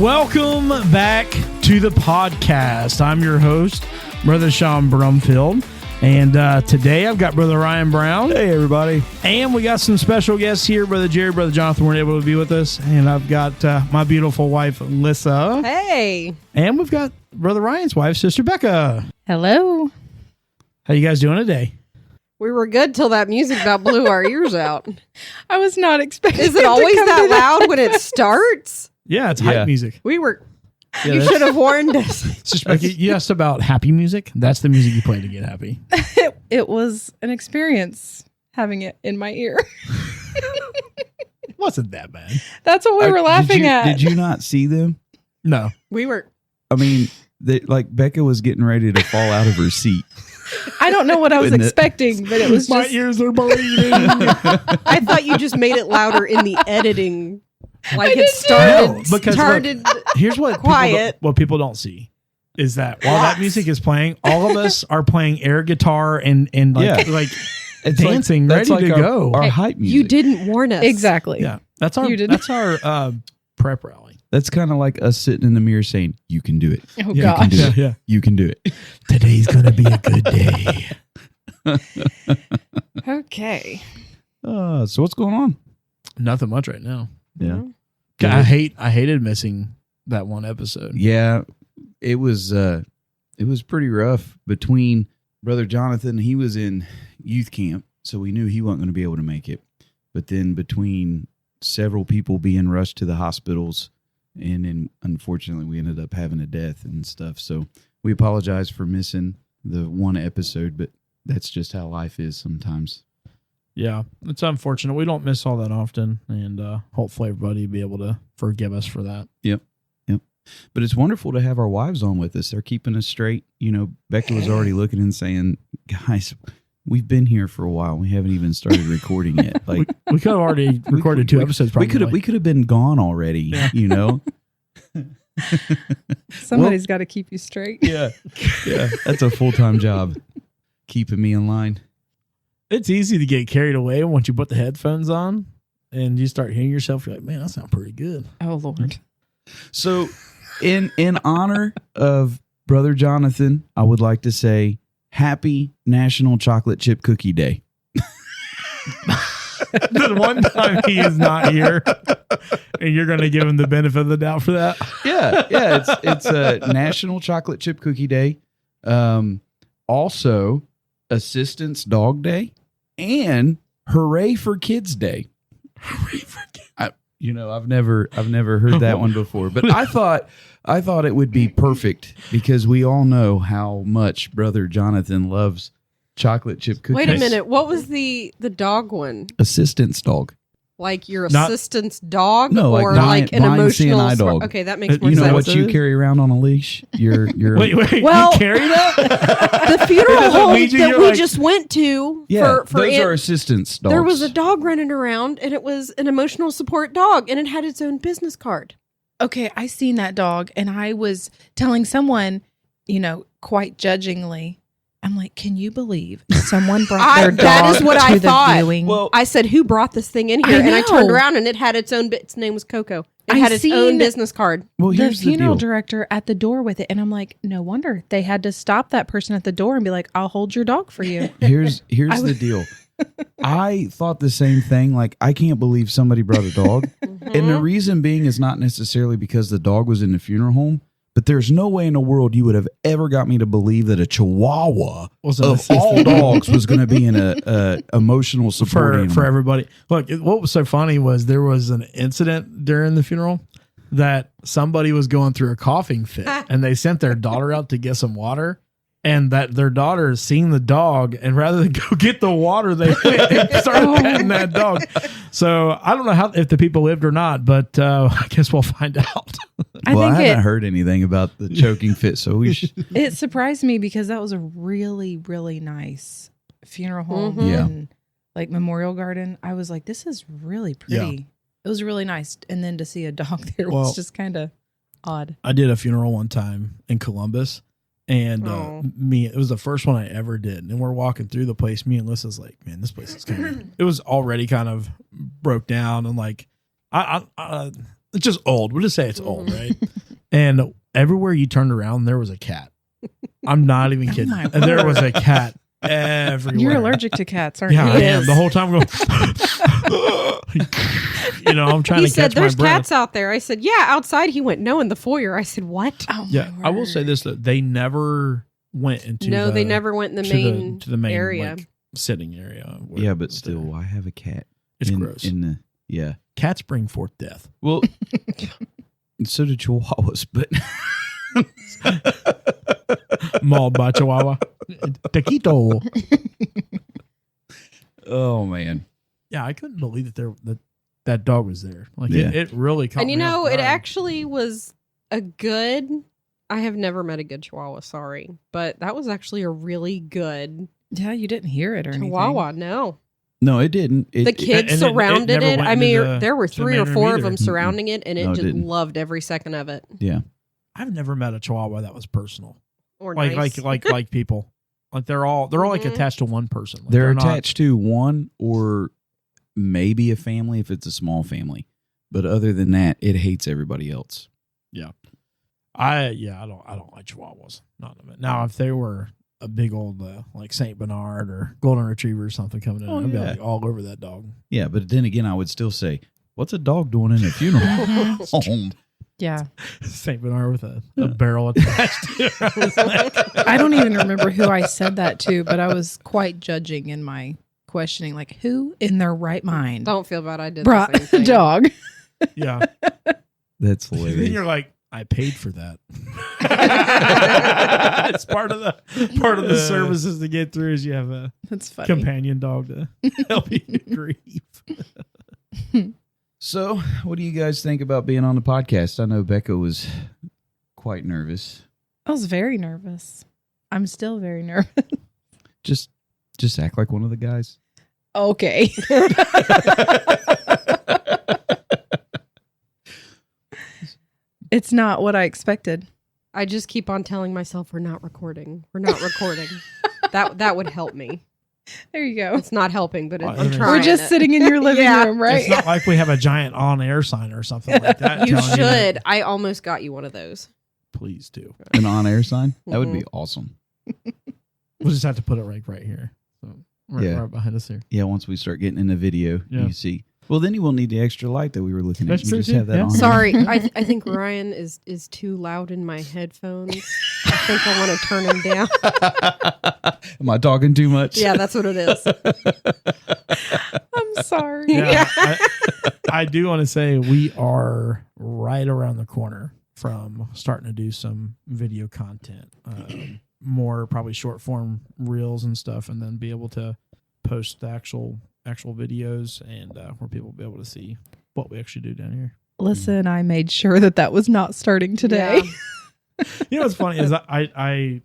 Welcome back to the podcast. I'm your host, Brother Sean Brumfield. And today I've got Brother Ryan Brown. Hey, everybody. And we got some special guests here. Brother Jerry, Brother Jonathan weren't able to be with us. And I've got my beautiful wife, Alyssa. Hey. And we've got Brother Ryan's wife, Sister Becca. Hello. How you guys doing today? We were good till that music about blew our ears out. I was not expecting Is it always that loud when it starts? Yeah, it's hype music. We were... Yeah, you should have warned us. Sister Becca, you asked about happy music. That's the music you play to get happy. It was an experience having it in my ear. It wasn't that bad. That's what we were laughing at. Did you not see them? No. We were... I mean, Becca was getting ready to fall out of her seat. I don't know what I was expecting, but it was My just... ears are bleeding. I thought you just made it louder in the editing. Like it started... No, because started here's what quiet. People don't see is that while that music is playing, all of us are playing air guitar and like It's dancing, that's ready to our, go. Our hype music. You didn't warn us. Exactly. Yeah, that's our prep rally. That's kind of like us sitting in the mirror saying, "You can do it. Oh, Yeah, gosh. do it. Yeah. You can do it." Today's gonna be a good day. Okay. So what's going on? Nothing much right now. Yeah. I hated missing that one episode. Yeah, it was pretty rough between Brother Jonathan. He was in youth camp, so we knew he wasn't going to be able to make it. But then between several people being rushed to the hospitals, and then unfortunately we ended up having a death and stuff. So we apologize for missing the one episode, but that's just how life is sometimes. Yeah, it's unfortunate. We don't miss all that often, and hopefully everybody will be able to forgive us for that. Yep. But it's wonderful to have our wives on with us. They're keeping us straight. You know, Becca was already looking and saying, "Guys, we've been here for a while. We haven't even started recording yet." Like we could have already recorded two episodes. Probably. We could have been gone already. Yeah. You know. Somebody's got to keep you straight. Yeah. That's a full-time job, keeping me in line. It's easy to get carried away once you put the headphones on and you start hearing yourself. You're like, man, that sounds pretty good. Oh, Lord. So, in honor of Brother Jonathan, I would like to say Happy National Chocolate Chip Cookie Day. The one time he is not here, and you're going to give him the benefit of the doubt for that. Yeah. It's a National Chocolate Chip Cookie Day. Also, Assistance Dog Day, and Hooray for Kids Day. Hooray for kids. I've never heard that one before, but I thought it would be perfect because we all know how much Brother Jonathan loves chocolate chip cookies. Wait a minute. What was the dog one? Assistance dog. Like your Not- assistant's dog? No, or like like an blind emotional... CNI dog. Okay, that makes more You know sense. what you carry around on a leash? Your Wait, Well- you carry that? The funeral Doesn't home lead you, that you're we like- just went to yeah, for those Aunt- are assistance dogs. there was a dog running around, and it was an emotional support dog, and it had its own business card. Okay, I seen that dog, and I was telling someone, quite judgingly, I'm like, can you believe someone brought their dog that is what to I the thought. viewing? Well, I said, who brought this thing in here? I And I know. turned around, and it had its own... Its name was Coco. It I had its own seen- business card. well, the here's the funeral deal. director at the door with it, and I'm like, no wonder they had to stop that person at the door and be like, I'll hold your dog for you. Here's the deal. I thought the same thing. Like, I can't believe somebody brought a dog. And the reason being is not necessarily because the dog was in the funeral home, but there's no way in the world you would have ever got me to believe that a Chihuahua Was an of assistant. all dogs was going to be in a emotional support animal. for everybody. Look, what was so funny was there was an incident during the funeral that somebody was going through a coughing fit, and they sent their daughter out to get some water. And that their daughter seen the dog, and rather than go get the water, they went and started petting that dog. So I don't know if the people lived or not, but I guess we'll find out. I Well, I think haven't heard anything about the choking fit, so we should. it surprised me because that was a really, really nice funeral home Mhm. Yeah. and like memorial garden. I was like, this is really pretty. It was really nice. And then to see a dog there Well- was just kind of odd. I did a funeral one time in Columbus, and it was the first one I ever did. And we're walking through the place. Me and Alyssa's like, man, this place is kind of, it was already kind of broke down. And like, I It's just old. We'll just say it's old, Mhm. right? And everywhere you turned around, there was a cat. I'm not even kidding. my And there was a cat everywhere. You're allergic to cats, aren't Yeah, you? I am. Yes. The whole time I'm going, I'm trying He to said, catch my "There's breath. cats out there." I said, "Yeah, outside." He went, "No, in the foyer." I said, "What?" Oh, Yeah, my I will say word. this, that they never went into No, they the- never went in the to main, to the main area. like, sitting area. where- Yeah, but still, why have a cat? It's in, gross. In the yeah. Cats bring forth death. Well, and so do chihuahuas, but Mauled by Chihuahua. Taquito. oh man, Yeah, I couldn't believe that dog was there. Like Yeah. it really caught And you me know, off it guard. actually was a good. I have never met a good Chihuahua. Sorry, but that was actually a really good Yeah, you didn't hear it or anything. Chihuahua. No, no, it didn't. the and kids it surrounded never it. went I into mean, the- there were to the 3 or main 4 room of them either. surrounding it, and it No, it just didn't. loved every second of it. Yeah, I've never met a Chihuahua that was personal. Or Like nice. like people. Like they're all like Mhm. attached to one person. Like they're not- attached to one or maybe a family if it's a small family, but other than that, it hates everybody else. I don't like Chihuahuas. Not in a minute. Now if they were a big old like Saint Bernard or Golden Retriever or something coming in, Oh, I'd be yeah. like all over that dog. Yeah, but then again, I would still say, what's a dog doing in a funeral home? Yeah. Saint Bernard with a barrel attached to it. I was like, I don't even remember who I said that to, but I was quite judging in my questioning. Like, who in their right mind Don't feel bad. I did the brought same a thing. dog? yeah. That's Then hilarious. you're like, I paid for that. It's part of the services to get through is you have a That's funny. companion dog to help you grieve. So, what do you guys think about being on the podcast? I know Becca was quite nervous. I was very nervous. I'm still very nervous. Just act like one of the guys. Okay. It's not what I expected. I just keep on telling myself we're not recording. We're not recording. that would help me. There you go. It's not helping, but Well, I'm we're trying. We're just it. sitting in your living Yeah. room, right? It's not like we have a giant on-air sign or something like that. You telling should. that- I almost got you one of those. Please do. An on-air sign? That would be awesome. We'll just have to put it right here. So right behind us here. Yeah, once we start getting in the video, Yeah. you see. Well, then you won't need the extra light that we were looking That's at. You true, just too. have that Yeah. on. Sorry, I think Ryan is too loud in my headphones. I think I want to turn him down. Am I talking too much? Yeah, that's what it is. I'm sorry. Yeah, I do want to say we are right around the corner from starting to do some video content, more probably short form reels and stuff, and then be able to post the actual videos and where people will be able to see what we actually do down here. Listen, I made sure that was not starting today. Yeah. You know what's funny is I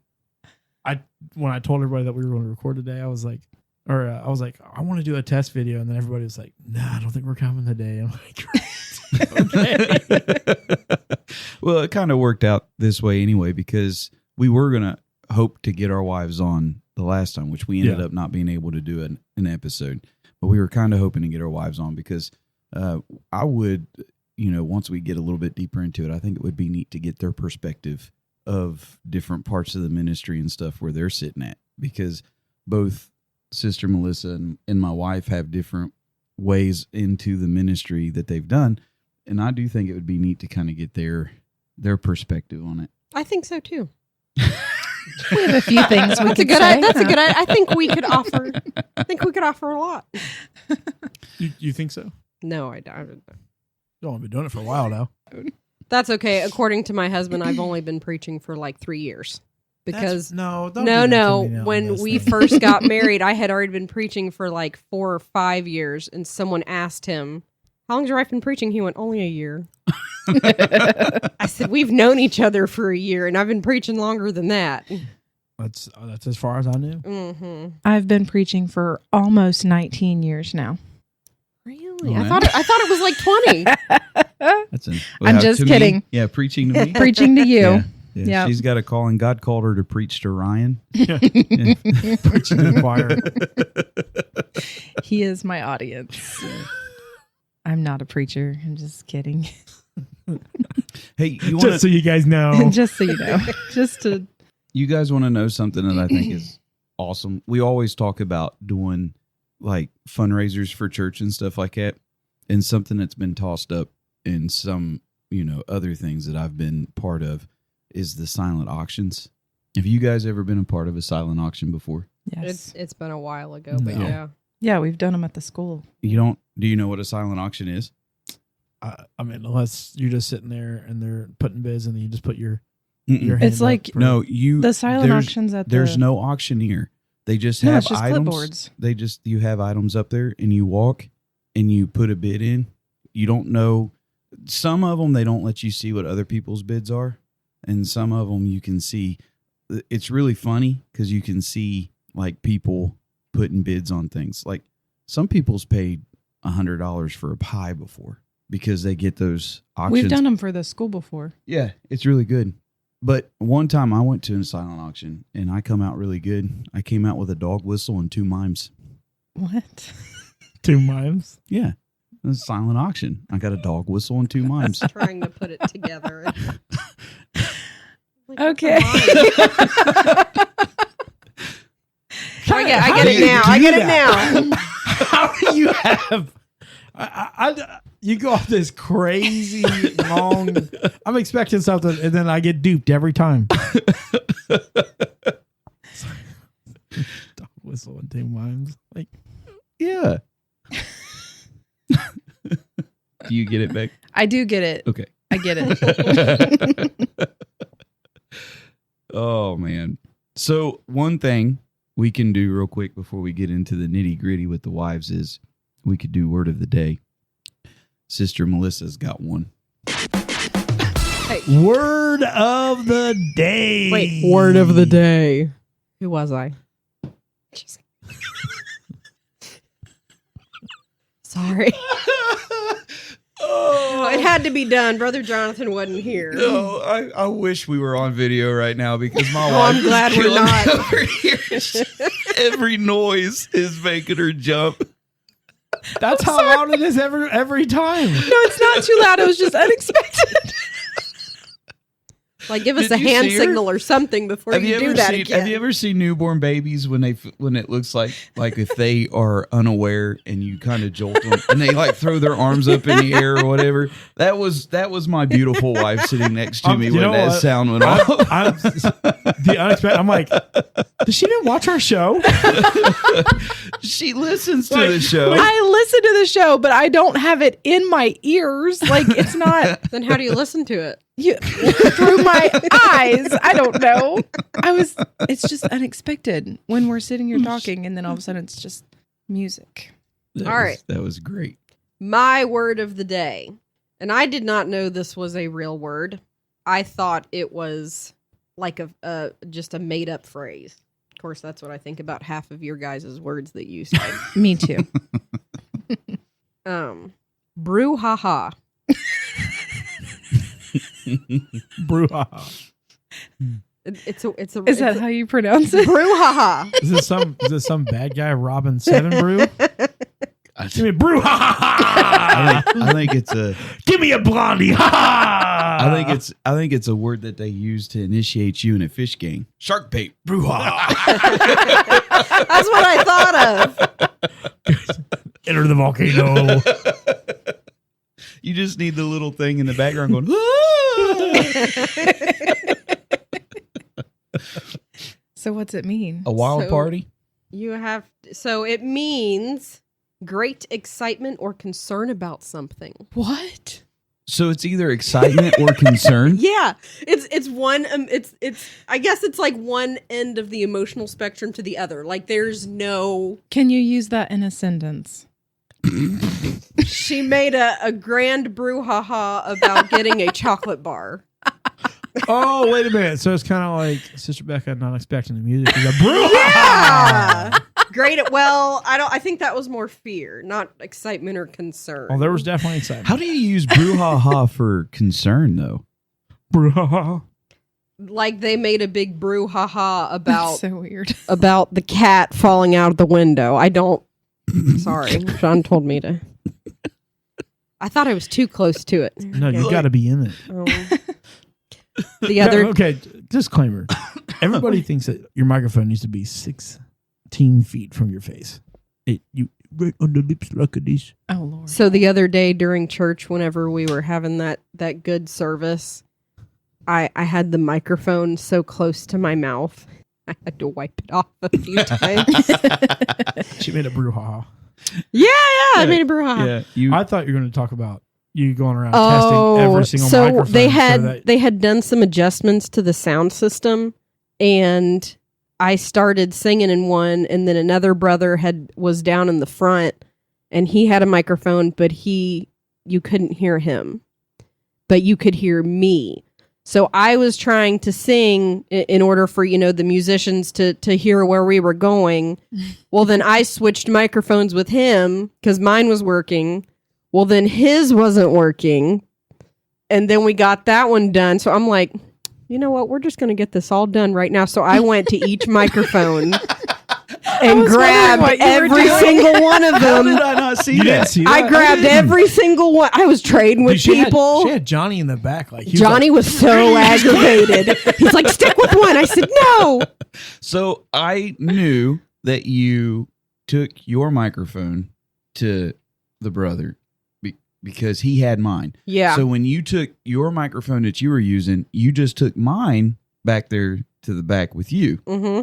when I told everybody that we were going to record today, I was like, I want to do a test video, and then everybody was like, "Nah, I don't think we're coming today." I'm like, "Great, okay." Well, it kind of worked out this way anyway because we were going to hope to get our wives on the last time, which we ended Yeah. up not being able to do an episode. But we were kind of hoping to get our wives on because I would, once we get a little bit deeper into it, I think it would be neat to get their perspective of different parts of the ministry and stuff where they're sitting at, because both Sister Melissa and my wife have different ways into the ministry that they've done. And I do think it would be neat to kind of get their perspective on it. I think so too. We have a few things we That's a could good. say. That's a good. I think we could offer. I think we could offer a lot. You think so? No, I don't. You've only been doing it for a while now. That's okay. According to my husband, I've only been preaching for like 3 years. Because don't do no, that no. to me now on When this we thing. first got married, I had already been preaching for like 4 or 5 years, and someone asked him, "How long's your wife been preaching?" He went, "Only a year." I said, "We've known each other for a year, and I've been preaching longer than that." That's as far as I knew. Mm-hmm. I've been preaching for almost 19 years now. Really? All I right. thought it was like 20. That's I'm just to me? kidding. Yeah, preaching to me. Preaching to you. Yeah. Yeah, Yep. she's got a calling. God called her to preach to Ryan. Yeah. Preaching to the choir. He is my audience. I'm not a preacher. I'm just kidding. Hey, you want Just so you guys know. Just so you know, just to you guys want to know something that I think is awesome? We always talk about doing like fundraisers for church and stuff like that. And something that's been tossed up in some, other things that I've been part of is the silent auctions. Have you guys ever been a part of a silent auction before? yes, It's been a while ago, but No. yeah. yeah, we've done them at the school. Do you know what a silent auction is? I mean, unless you're just sitting there and they're putting bids and then you just put your Mm-mm. hand It's like- up for- No, The silent auctions at there's the no auctioneer. They just No, have it's just items. clipboards. You have items up there and you walk and you put a bid in. You don't know. Some of them, they don't let you see what other people's bids are. And some of them you can see. It's really funny because you can see like people putting bids on things. Like some people's paid $100 for a pie before because they get those auctions. We've done them for the school before. Yeah, it's really good. But one time I went to a silent auction and I come out really good. I came out with a dog whistle and 2 mimes. What? 2 mimes. Yeah, it was a silent auction. I got a dog whistle and 2 mimes. Trying to put it together. Like, Okay. I get it now. I get it now. How do you have? You go off this crazy long. I'm expecting something, and then I get duped every time. Dog whistle and 2 mimes. Like, Yeah. Do you get it, Beck? I do get it. Okay. I get it. Oh, man. So one thing we can do real quick before we get into the nitty gritty with the wives is we could do word of the day. Sister Melissa's got one. Hey, word of the day. wait, word of the day. Who was I? Just- Sorry. Oh, It had to be done. Brother Jonathan wasn't here. no, I wish we were on video right now because my Oh, wife I'm glad is we're killing me not. over here. Every noise is making her jump. That's how loud it is every time. No, it's not too loud. It was just unexpected. Like, give us Did a you hand see her? signal or something before you do that again. Have you ever seen newborn babies when it looks like if they are unaware and you kind of jolt them and they like throw their arms up in the air or whatever? That was my beautiful wife sitting next to me You when know that what? sound went off. The unexpected. I'm like, does she didn't watch our show? She listens to the show. I listen to the show, but I don't have it in my ears. Like it's not Then how do you listen to it? through my eyes. I don't know. It's just unexpected when we're sitting here talking and then all of a sudden it's just music. All right. That was great. My word of the day. And I did not know this was a real word. I thought it was like just a made up phrase. Of course, that's what I think about half of your guys' words that you said. Me too. Brouhaha. Brouhaha. It's a. Is that how you pronounce it? Brouhaha? Is this some bad guy robbing 7 Brew? Give me a brouhaha. I think it's a. Give me a blondie. Ha! I think it's a word that they use to initiate you in a fish game. Shark bait. Brouhaha. That's what I thought of. Enter the volcano. You just need the little thing in the background going. So what's it mean? A wild So- party. You have. So it means great excitement or concern about something. What? So it's either excitement or concern. Yeah, it's one. It's I guess it's like one end of the emotional spectrum to the other. Like there's no. Can you use that in a sentence? She made a grand brouhaha about getting a chocolate bar. Oh, wait a minute. So it's kind of like Sister Becca not expecting the music. It's a brouhaha. Yeah, great. Well, I think that was more fear, not excitement or concern. Oh, there was definitely excitement. How do you use brouhaha for concern though? Brouhaha. Like they made a big brouhaha about So weird. about the cat falling out of the window. I don't. Sorry, John told me to. I thought I was too close to it. No, you got to be in it. The other Okay, disclaimer. Everybody thinks that your microphone needs to be 16 feet from your face. You right on the lips like this. Oh Lord. So the other day during church, whenever we were having that good service, I had the microphone so close to my mouth, I had to wipe it off a few times. She made a brouhaha. Yeah, I made a brouhaha. Yeah, I thought you were going to talk about you going around testing every single so microphone. They had done some adjustments to the sound system, and I started singing in one, and then another brother was down in the front, and he had a microphone, but you couldn't hear him, but you could hear me. So I was trying to sing in order for, the musicians to hear where we were going. Well, then I switched microphones with him because mine was working. Well, then his wasn't working. And then we got that one done. So I'm like, you know what? We're just going to get this all done right now. So I went to each microphone and grabbed every single one of how them. did I not see You that? didn't see that? I grabbed every single one. I was trading with Dude, people. She had Johnny in the back. Like Johnny was so aggravated. He's like, stick with one. I said, no. So I knew that you took your microphone to the brother because he had mine. Yeah. So when you took your microphone that you were using, you just took mine back there to the back with you. Mm-hmm.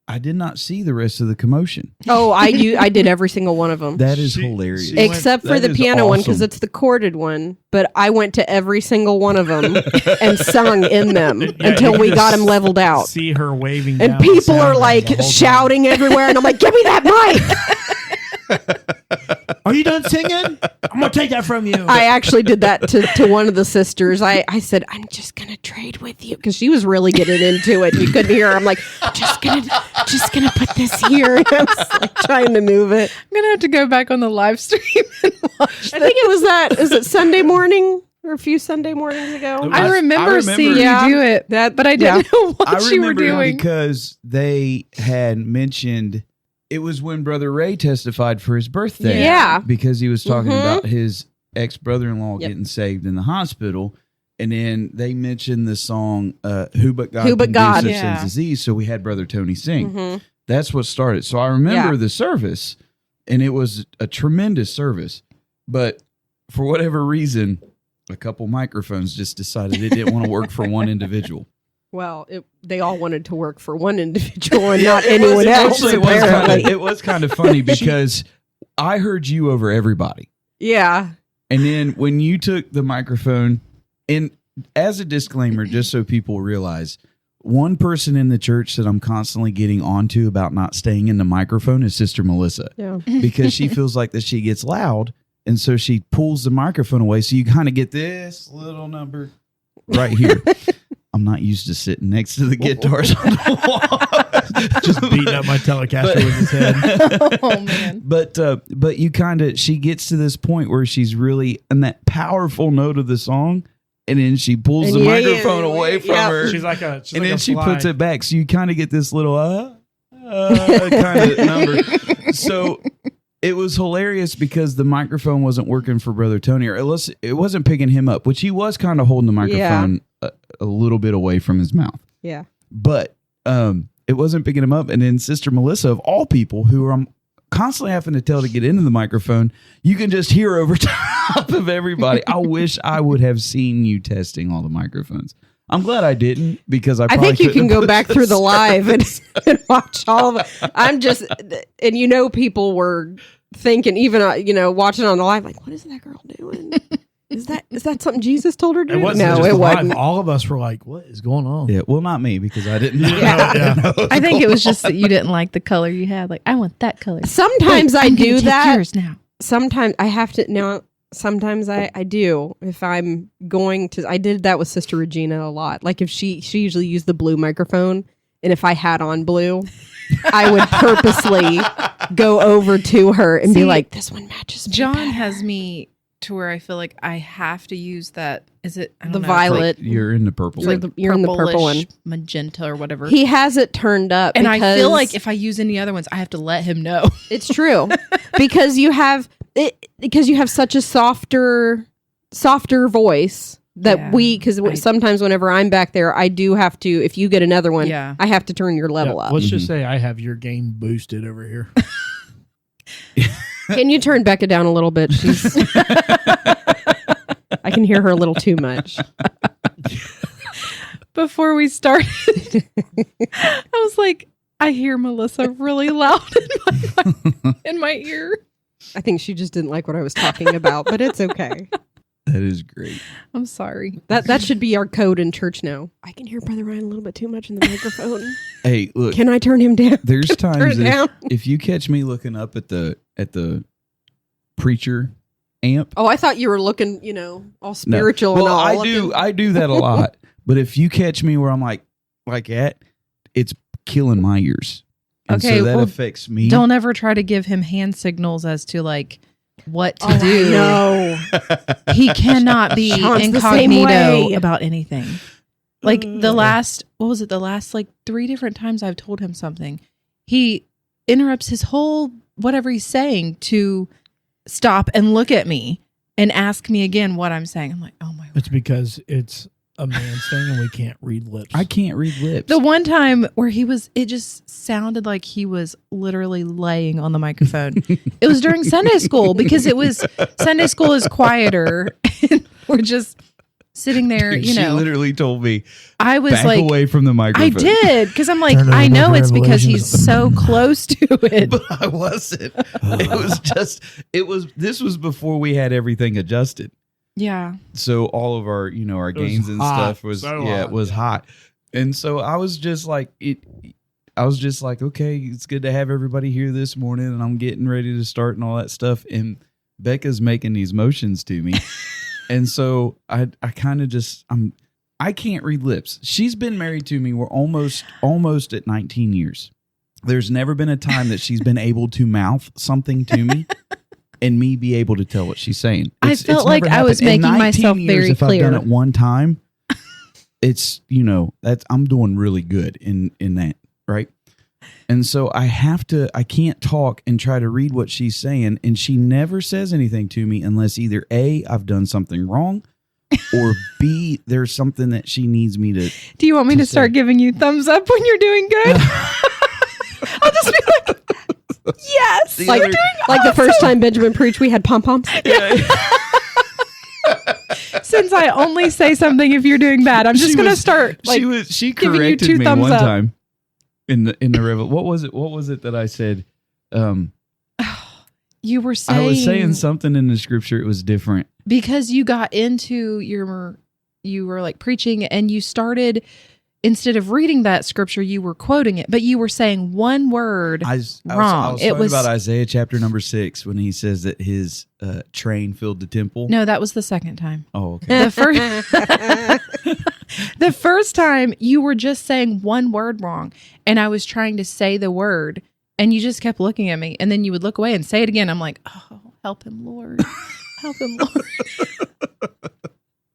I did not see the rest of the commotion. Oh, I did every single one of them. That is She- hilarious. she- Except for that the is piano one, because awesome. it's the corded one. But I went to every single one of them and sung in them until you we can got just them leveled out. See her waving, And down the people sound are bars like the whole time. shouting everywhere, and I'm like, "Give me that mic!" Are you done singing? I'm gonna take that from you. I actually did that to one of the sisters. I said, "I'm just gonna trade with you," because she was really getting into it. You couldn't hear her. I'm like, just gonna put this here. I was like trying to move it. I'm gonna have to go back on the live stream and watch I think it was that. Is it Sunday morning or a few Sunday mornings ago? I remember seeing Yeah. you do it, but I didn't know what I you were remember it doing. because they had mentioned it was when Brother Ray testified for his birthday. Yeah. Because he was talking Mhm. about his ex-brother-in-law Yep. getting saved in the hospital. And then they mentioned the song, Who But God Who But Can God. Do Such Yeah. Things as These. So we had Brother Tony sing. Mhm. That's what started. So I remember Yeah. the service, and it was a tremendous service. But for whatever reason, a couple microphones just decided it didn't want to work for one individual. Well, they all wanted to work for one individual and not anyone else. Actually, Apparently, it was kind of funny because I heard you over everybody. yeah. And then when you took the microphone, and as a disclaimer, just so people realize, one person in the church that I'm constantly getting onto about not staying in the microphone is Sister Melissa, Yeah. because she feels like that she gets loud. And so she pulls the microphone away. So you kind of get this little number right here. I'm not used to sitting next to the guitars on the wall. Just beating up my Telecaster with his head. Oh man. But you kind of, she gets to this point where she's really in that powerful note of the song, and then she pulls And the yeah, microphone yeah, away from yeah. her, She's like a. She's and like then a she fly. puts it back. So you kind of get this little kind of number. So it was hilarious because the microphone wasn't working for Brother Tony, or it wasn't picking him up, which he was kind of holding the microphone a little bit away from his mouth. Yeah. But it wasn't picking him up. And then Sister Melissa, of all people, who I'm constantly having to tell to get into the microphone, you can just hear over top of everybody. I wish I would have seen you testing all the microphones. I'm glad I didn't, because I think you can go back through the live and watch all of it. I'm just, and people were thinking, even watching on the live, like, what is that girl doing? Is that something Jesus told her to do? It wasn't No, just it the live. wasn't. All of us were like, "What is going on?" Yeah, well, not me, because I didn't know. Yeah. I think it was just that you didn't like the color you had. Like, I want that color. Sometimes Wait, I I'm gonna do take that. yours now. Sometimes I have to. No, sometimes I do. If I'm going to, I did that with Sister Regina a lot. Like if she usually used the blue microphone, and if I had on blue, I would purposely go over to her and be See, like, "This one matches." Me John better." has me to where I feel like I have to use that. Is it I don't The know, violet. You're in the purple. You're one. you're in the purple one. purplish magenta or whatever. He has it turned up, and I feel because- like if I use any other ones, I have to let him know. it's true because you have because you have such a softer voice that sometimes whenever I'm back there, I do have to, if you get another one, I have to turn your level up. Let's just say I have your game boosted over here. Can you turn Becca down a little bit? I can hear her a little too much. Before we started, I was like, I hear Melissa really loud in my ear. I think she just didn't like what I was talking about, but it's okay. That is great. I'm sorry. That should be our code in church now. I can hear Brother Ryan a little bit too much in the microphone. Hey, look. Can I turn him down? There's times if you catch me looking up at the preacher amp. Oh, I thought you were looking, all spiritual and all. I do that a lot. But if you catch me where I'm like that, it's killing my ears. And okay, so that affects me. Don't ever try to give him hand signals as to what to do. No. He cannot be incognito about anything. The last 3 different times I've told him something, he interrupts his whole whatever he's saying to stop and look at me and ask me again what I'm saying. I'm like, oh my. It's because it's a man's thing and we can't read lips. I can't read lips. The one time where it just sounded like he was literally laying on the microphone. It was during Sunday school because Sunday school is quieter and we're just sitting there, Dude, she literally told me I was back away from the microphone. I did because I'm like, I know it's because he's so close to it. But I wasn't. This was before we had everything adjusted. Yeah. So all of our, our gains and stuff was it was hot. And so I was just like okay, it's good to have everybody here this morning and I'm getting ready to start and all that stuff. And Becca's making these motions to me. And so I kind of I can't read lips. She's been married to me. We're almost at 19 years. There's never been a time that she's been able to mouth something to me. And me be able to tell what she's saying. I felt like I was making myself very clear. If I've done it one time, it's I'm doing really good in that, right? And so I can't talk and try to read what she's saying, and she never says anything to me unless either A, I've done something wrong, or B, there's something that she needs me to. Do you want me to start giving you thumbs up when you're doing good? I'll just be like. Yes, like the first time Benjamin preached, we had pom poms. Yeah. Since I only say something if you're doing bad, I'm just gonna start. She corrected me one time in the river. What was it that I said? You were saying I was saying something in the scripture. It was different because you got into you were like preaching and you started. Instead of reading that scripture, you were quoting it, but you were saying one word wrong. I was talking about Isaiah chapter number 6 when he says that his train filled the temple. No, that was the second time. Oh, okay. The first time you were just saying one word wrong, and I was trying to say the word, and you just kept looking at me, and then you would look away and say it again. I'm like, oh, help him, Lord. Help him, Lord.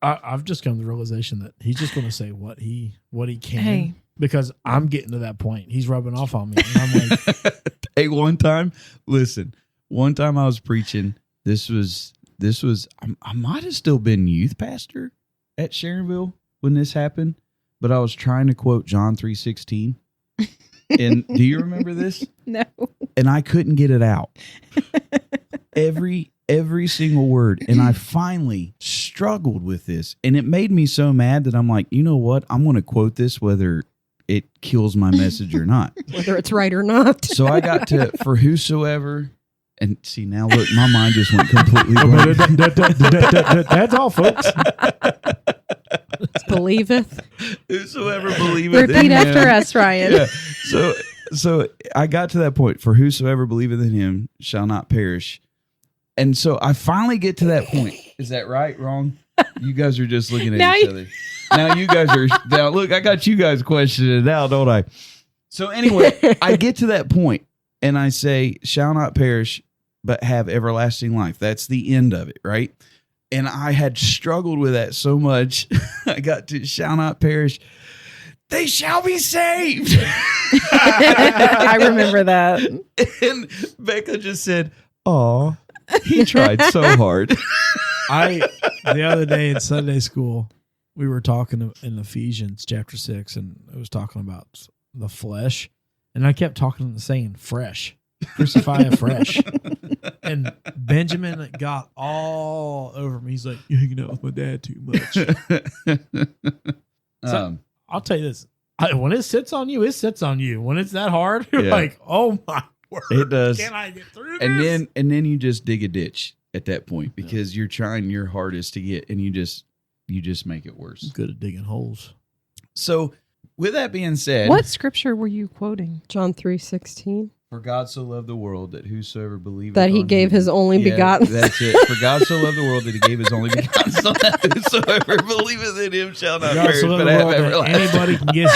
I've just come to the realization that he's just going to say what he can because I'm getting to that point. He's rubbing off on me. And I'm like, hey, one time I was preaching. This was I might have still been youth pastor at Sharonville when this happened, but I was trying to quote John 3:16. And do you remember this? No. And I couldn't get it out. Every single word. And I finally struggled with this. And it made me so mad that I'm like, you know what? I'm going to quote this whether it kills my message or not. Whether it's right or not. So I got to, for whosoever, and see now, look, my mind just went completely blank. That's all, folks. Believeth. Whosoever believeth Repeat in after him. us, Ryan. Yeah. So I got to that point. For whosoever believeth in him shall not perish. And so I finally get to that point. Is that right? Wrong? You guys are just looking at each other. Now you guys are. Now look, I got you guys questioning now, don't I? So anyway, I get to that point and I say, shall not perish, but have everlasting life. That's the end of it, right? And I had struggled with that so much. I got to shall not perish. They shall be saved. I remember that. And Becca just said, "Aw." He tried so hard. The other day in Sunday school, we were talking in Ephesians chapter 6, and it was talking about the flesh, and I kept saying fresh, crucify afresh. And Benjamin got all over me. He's like, "You're hanging out with my dad too much." So, I'll tell you this: when it sits on you, it sits on you. When it's that hard, you're like, "Oh my word, it does." Can I get through this? And then you just dig a ditch at that point because you're trying your hardest to get, and you just make it worse. I'm good at digging holes. So, with that being said, What scripture were you quoting? John 3:16. For God so loved the world that whosoever believeth That he on gave him, his only begotten. That's it. For God so loved the world that he gave his only begotten son, that whosoever believeth in him shall not God perish so loved but the have world that everlasting. anybody can get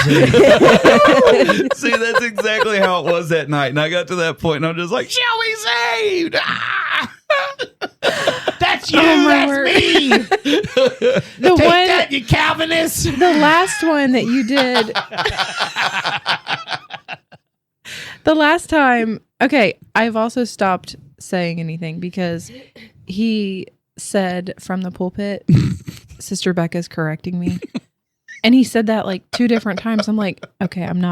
saved. See, that's exactly how it was that night. And I got to that point and I'm just like, shall we saved? Ah! That's you. Oh, my that's word. me. The Take one, that, you Calvinist. the last one that you did. The last time, okay, I've also stopped saying anything because he said from the pulpit, Sister Becca's correcting me. And he said that like 2 different times. I'm like, okay, I'm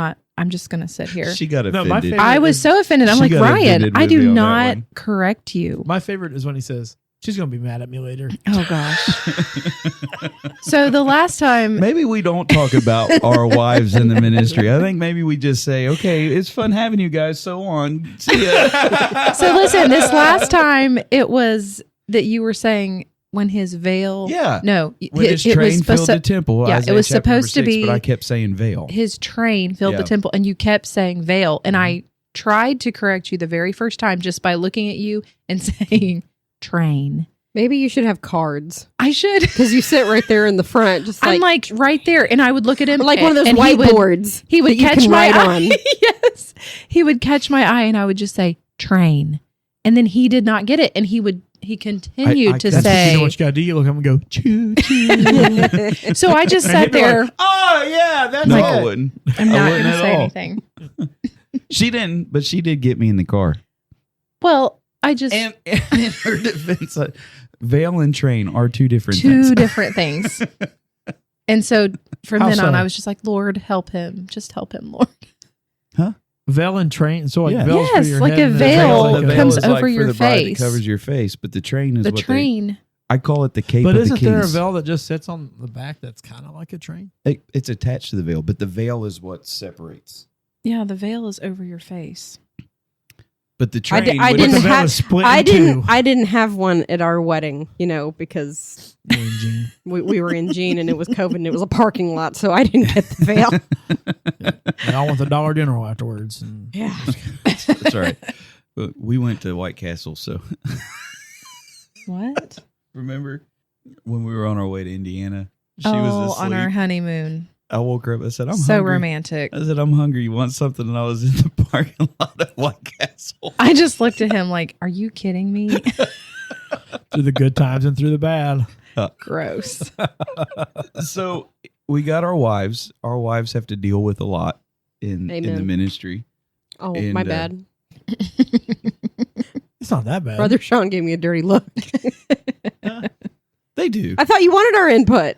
just going to sit here. She got No, my offended. favorite- I was so offended. I'm She like, got Ryan, offended I with me do on that not one. correct you. My favorite is when he says, "She's going to be mad at me later." Oh, gosh. So the last time, Maybe we don't talk about our wives in the ministry. I think maybe we just say, okay, it's fun having you guys. So on. See ya. so listen, this last time it was that you were saying when his veil. Yeah. No, When his it was train supposed filled to, the temple. yeah, Isaiah it was chapter number supposed to 6, be- But I kept saying veil. his train filled Yeah. the temple and you kept saying veil. And I tried to correct you the very first time just by looking at you and saying train. Maybe you should have cards I should. because you sit right there in the front, just I'm like right there, and I would look at him like one of those and whiteboards. He would that you catch can my write eye. on. Yes, he would catch my eye, and I would just say train, and then he did not get it, and he continued to That's say. you know what you got to do. You look up and go, choo choo. So I just And sat he'd be there. like, "Oh yeah, that's No, it." I wouldn't. I'm I not wouldn't going to at say all. anything. She didn't, but she did get me in the car. Well, I just And in her defense, veil and train are 2 different two things. different things. And so from How then on, so? I was just like, Lord, help him. Just help him, Lord. Veil and train. So like Yeah. veils for Yes, your like head a and veil like the a- veil comes is like over for your the bride face. that covers your face, but the train is The what train. I call it the cape But of the isn't there a kings. veil that just sits on the back that's kind of like a train? It's attached to the veil, but the veil is what separates. Yeah, the veil is over your face. But the I train, I what didn't is- the veil have. is split I in didn't. two. I didn't have one at our wedding. Because You and Gene. we were in Gene and it was COVID and it was a parking lot, so I didn't get the veil. They all went to Dollar General afterwards. And Yeah. That's all right. But we went to White Castle, so What? remember when we were on our way to Indiana? She Oh, was asleep. on our honeymoon. I woke her up. I said, "I'm So hungry." romantic. I said, "I'm hungry. You want something?" And I was in the parking lot at White Castle. I just looked at him like, are you kidding me? through the good times and through the bad. Gross. So we got our wives. Our wives have to deal with a lot in the Amen. ministry. Oh, And, my bad. It's not that bad. Brother Sean gave me a dirty look. They do. I thought you wanted our input.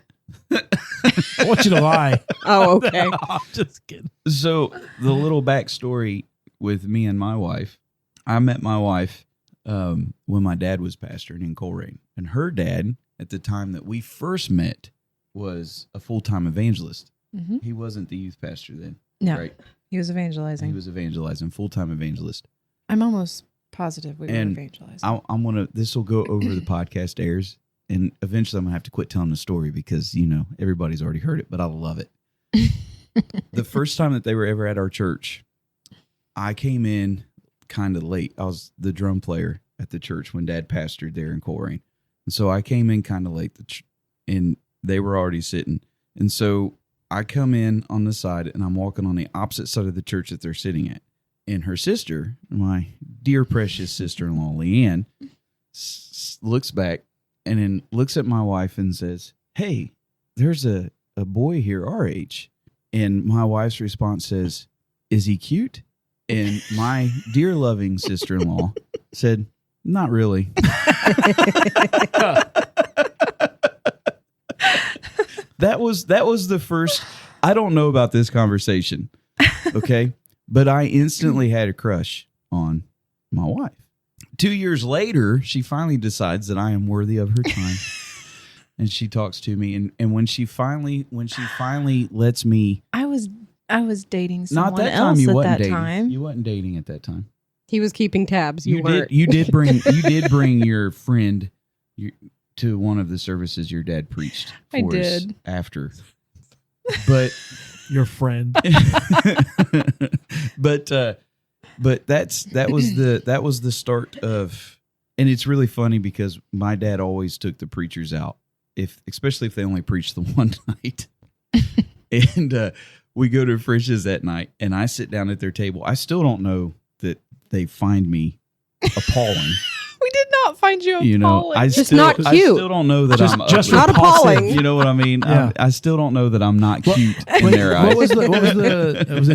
I want you to lie. Oh, okay. I'm just kidding. So the little backstory with me and my wife, I met my wife when my dad was pastoring in Coleraine, and her dad at the time that we first met was a full-time evangelist. Mm-hmm. He wasn't the youth pastor then, No, right? he was evangelizing. He was evangelizing, full-time evangelist. I'm almost positive we were And evangelizing. I'm gonna. This will go over the podcast airs, and eventually I'm gonna have to quit telling the story because everybody's already heard it, but I love it. The first time that they were ever at our church, I came in kind of late. I was the drum player at the church when Dad pastored there in Coleraine, and so I came in kind of late, and they were already sitting, and so I come in on the side, and I'm walking on the opposite side of the church that they're sitting at. And her sister, my dear precious sister-in-law, Leanne, looks back and then looks at my wife and says, "Hey, there's a boy here our age." And my wife's response says, "Is he cute?" And my dear loving sister-in-law said, Not really. That was the first. I don't know about this conversation, okay? But I instantly had a crush on my wife. 2 years later, she finally decides that I am worthy of her time, and she talks to me. And when she finally lets me, I was dating not someone that time. else You at wasn't that dating. time. You wasn't dating at that time. He was keeping tabs. You weren't. You did bring your friend to one of the services your dad preached for I us did. after. But Your friend. but that was the start of, and it's really funny because my dad always took the preachers out, especially if they only preached the one night. And we go to Frisch's that night, and I sit down at their table. I still don't know that they find me appalling. We did not find you appalling. You know, I Just still, not I cute. still don't know that Just- I'm just ugly. not appalling. You know what I mean? Yeah. I still don't know that I'm not cute in Wait, their eyes. was it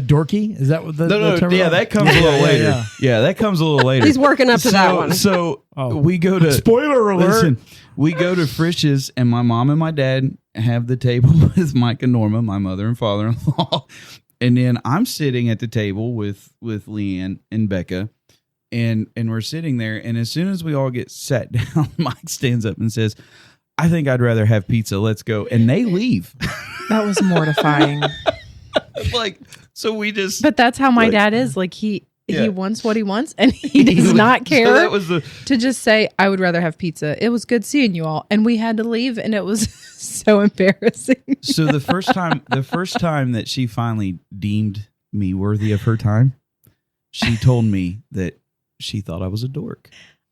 dorky? Is that what the No, term yeah, was? that comes a little Yeah, later. yeah. Yeah, that comes a little later. He's working up to that one. So Oh. we go to Spoiler alert. Listen, we go to Frisch's, and my mom and my dad have the table with Mike and Norma, my mother and father-in-law, and then I'm sitting at the table with Leanne and Becca, and we're sitting there, and as soon as we all get sat down, Mike stands up and says, "I think I'd rather have pizza. Let's go," and they leave. That was mortifying. Like, so we just. But that's how my Like- dad is. Like he Yeah. wants what he wants, and he does not care So that was the. to just say, "I would rather have pizza." It was good seeing you all, and we had to leave, and it was so embarrassing. So the first time that she finally deemed me worthy of her time, she told me that she thought I was a dork.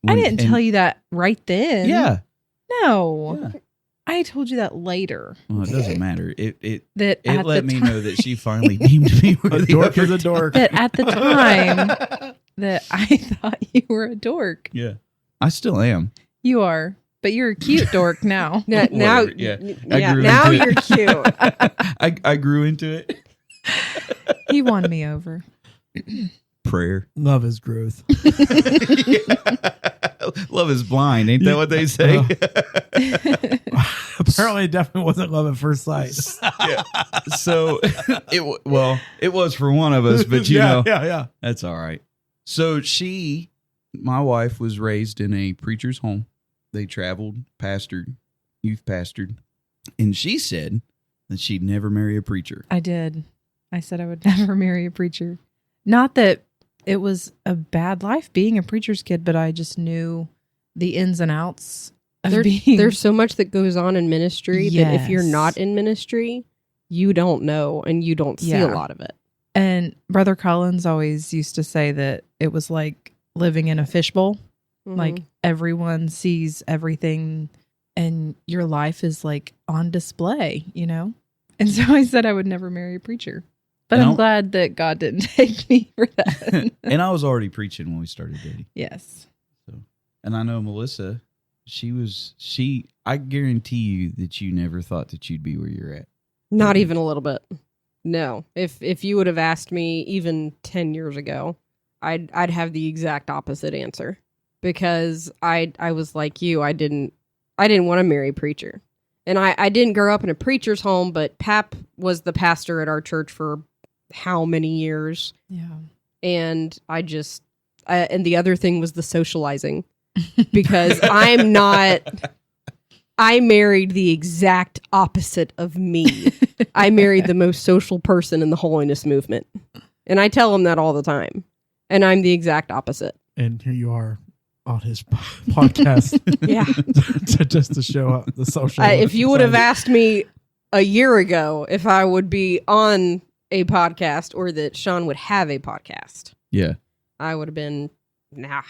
I didn't tell you that right then. Yeah. No. Yeah. I told you that later. Well, it doesn't matter. It That at let the me time, know that she finally deemed me A worthy dork of is her a dork. that at the time that I thought you were a dork. Yeah. I still am. You are, but you're a cute dork now. Now, Whatever, yeah. I grew now into you're it. cute. I grew into it. He won me over. Prayer. Love is growth. Love is blind. Ain't that what they say? Apparently, it definitely wasn't love at first sight. Yeah. So it was for one of us, but you know, yeah. that's all right. So my wife was raised in a preacher's home. They traveled, pastored, youth pastored, and she said that she'd never marry a preacher. I did. I said I would never marry a preacher. Not that it was a bad life being a preacher's kid, but I just knew the ins and outs of being. There's so much that goes on in ministry that if you're Yes. not in ministry, you don't know and you don't see a Yeah. lot of it. And Brother Collins always used to say that it was like living in a fishbowl. Like everyone sees everything and your life is like on display, you know? And so I said I would never marry a preacher. But And I'm glad that God didn't take me for that. And I was already preaching when we started dating. Yes. And I know Melissa, I guarantee you that you never thought that you'd be where you're at. Not even a little bit. No. If you would have asked me even 10 years ago, I'd have the exact opposite answer. Because I was like you, I didn't want to marry a preacher. And I didn't grow up in a preacher's home, but Pap was the pastor at our church for how many years? Yeah. And and the other thing was the socializing. Because I married the exact opposite of me. I married the most social person in the holiness movement. And I tell him that all the time. And I'm the exact opposite. And here you are on his podcast. Yeah. just to show up the social. If you would have side. asked me a year ago if I would be on a podcast or that Sean would have a podcast, Yeah. I would have been, nah.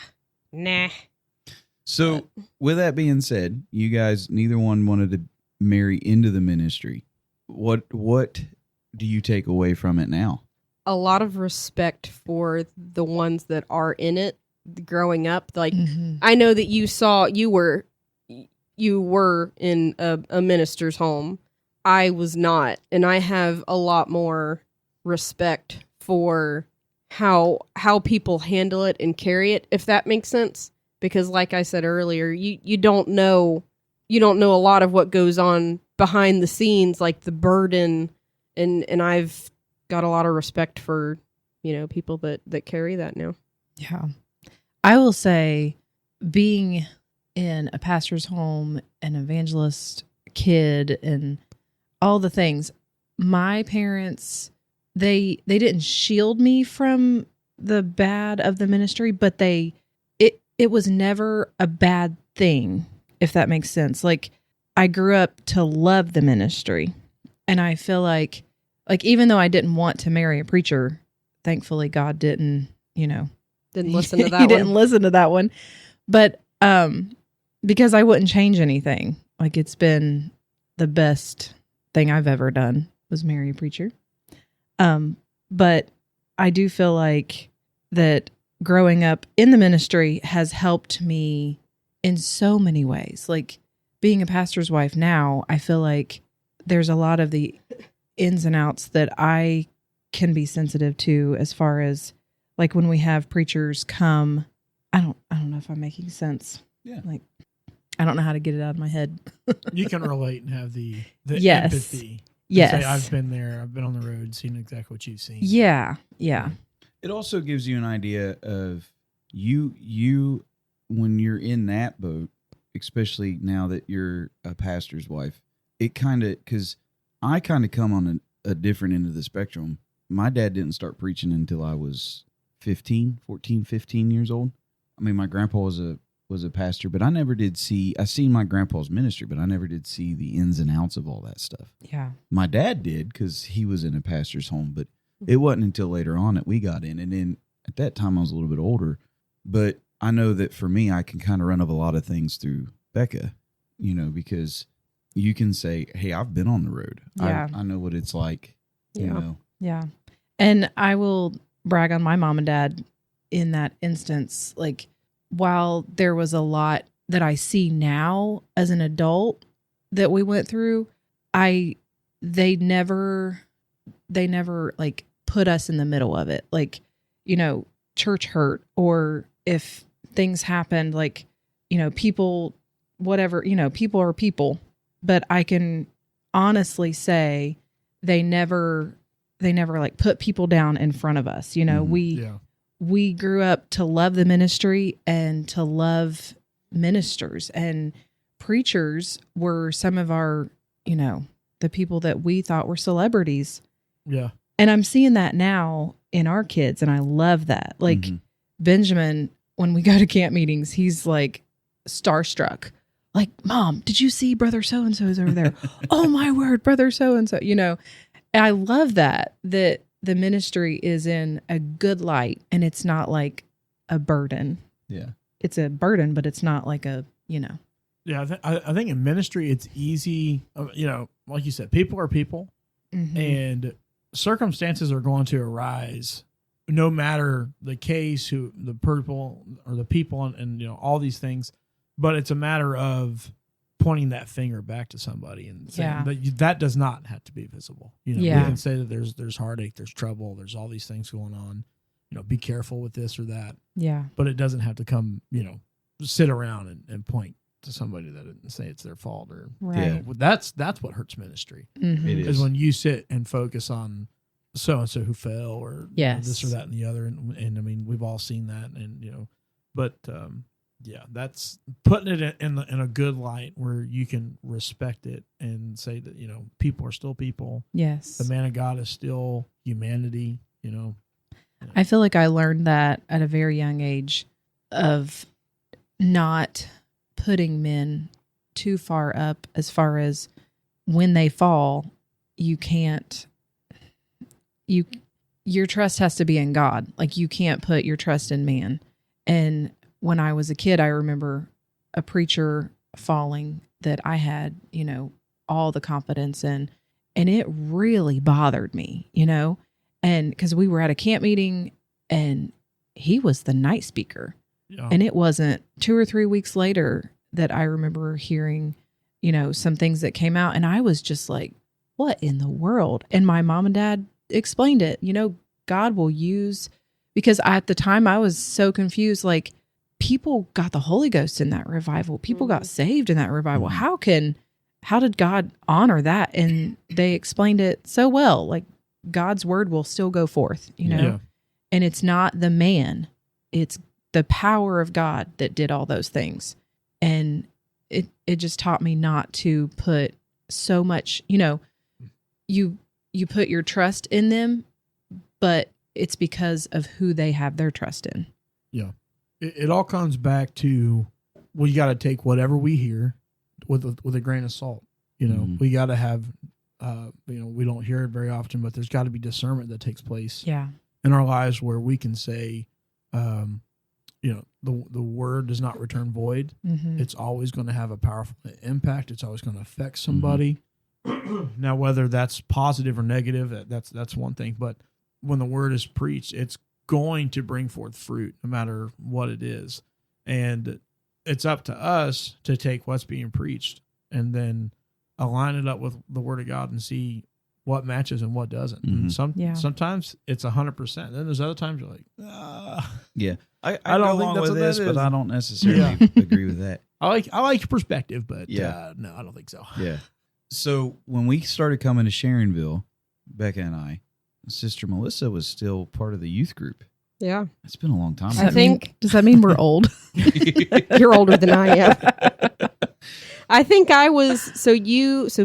So with that being said, you guys, neither one wanted to marry into the ministry. What do you take away from it now? A lot of respect for the ones that are in it growing up. Like, Mhm. I know that you were in a minister's home. I was not. And I have a lot more respect for how people handle it and carry it, if that makes sense. because like I said earlier, you don't know a lot of what goes on behind the scenes, like the burden, and I've got a lot of respect for, people that carry that now. Yeah. I will say, being in a pastor's home, an evangelist kid, and all the things, my parents, they didn't shield me from the bad of the ministry, but it was never a bad thing, if that makes sense. Like, I grew up to love the ministry, and I feel like even though I didn't want to marry a preacher, thankfully God didn't, didn't listen to that. He didn't listen to that one, but because I wouldn't change anything. Like, it's been the best thing I've ever done was marry a preacher. But I do feel like that growing up in the ministry has helped me in so many ways. Like, being a pastor's wife now, I feel like there's a lot of the ins and outs that I can be sensitive to, as far as like when we have preachers come. I don't know if I'm making sense. Yeah. Like, I don't know how to get it out of my head. You can relate and have the Yes. empathy. Yes. Say, I've been there. I've been on the road, seen exactly what you've seen. Yeah. Yeah. It also gives you an idea of you when you're in that boat, especially now that you're a pastor's wife. It kind of, because I kind of come on a different end of the spectrum. My dad didn't start preaching until I was 15 years old. I mean, my grandpa was a pastor, but I never did I seen my grandpa's ministry, but I never did see the ins and outs of all that stuff. Yeah. My dad did, because he was in a pastor's home, but it wasn't until later on that we got in. And then at that time I was a little bit older, but I know that for me, I can kind of run up a lot of things through Becca, because you can say, hey, I've been on the road. Yeah. I know what it's like, Yeah. And I will brag on my mom and dad in that instance. Like, while there was a lot that I see now as an adult that we went through, they never like put us in the middle of it. Like, church hurt, or if things happened, like, people, whatever, people are people, but I can honestly say they never like put people down in front of us. We grew up to love the ministry and to love ministers, and preachers were some of our, the people that we thought were celebrities. Yeah. And I'm seeing that now in our kids, and I love that. Like, Benjamin, when we go to camp meetings, he's like starstruck. Like, Mom, did you see brother so-and-so's over there? Oh my word, brother so-and-so, And I love that the ministry is in a good light, and it's not like a burden. Yeah. It's a burden, but it's not like a, Yeah, I think in ministry it's easy. Like you said, people are people, and circumstances are going to arise, no matter the case, the people, and all these things. But it's a matter of pointing that finger back to somebody and saying that does not have to be visible. We can say that there's heartache, there's trouble, there's all these things going on. Be careful with this or that. Yeah. But it doesn't have to come, sit around and point to somebody that and say it's their fault or right. That's what hurts ministry. It is when you sit and focus on so and so who fell or this or that and the other, and I mean we've all seen that, and but that's putting it in a good light where you can respect it and say that people are still people. Yes, the man of God is still humanity. I feel like I learned that at a very young age of not putting men too far up, as far as when they fall, your trust has to be in God. Like, you can't put your trust in man. And when I was a kid, I remember a preacher falling that I had, all the confidence in, and it really bothered me, and because we were at a camp meeting and he was the night speaker. Yeah. And it wasn't 2 or 3 weeks later that I remember hearing, some things that came out, and I was just like, what in the world? And my mom and dad explained it. God will use, because at the time I was so confused, like, people got the Holy Ghost in that revival. People got saved in that revival. Mhm. How did God honor that? And they explained it so well. Like, God's word will still go forth, you know? Yeah. And it's not the man, it's the power of God that did all those things. And it just taught me not to put so much, you know, you put your trust in them, but it's because of who they have their trust in. Yeah. It all comes back to, well, you got to take whatever we hear with a grain of salt. You know, we got to have, you know, we don't hear it very often, but there's got to be discernment that takes place in our lives where we can say, you know, the word does not return void. Mm-hmm. It's always going to have a powerful impact. It's always going to affect somebody. Now, whether that's positive or negative, that's one thing. But when the word is preached, it's going to bring forth fruit, no matter what it is. And it's up to us to take what's being preached and then align it up with the word of God and see what matches and what doesn't. And sometimes it's 100%. Then there's other times you're like, yeah, I don't go think along that's with what this, that but is. I don't necessarily agree with that. I like your perspective, but Yeah. no, I don't think so. Yeah. So when we started coming to Sharonville, Becca and I, Sister Melissa was still part of the youth group. Yeah. It's been a long time. Does that mean we're old? You're older than I am. I think I was, so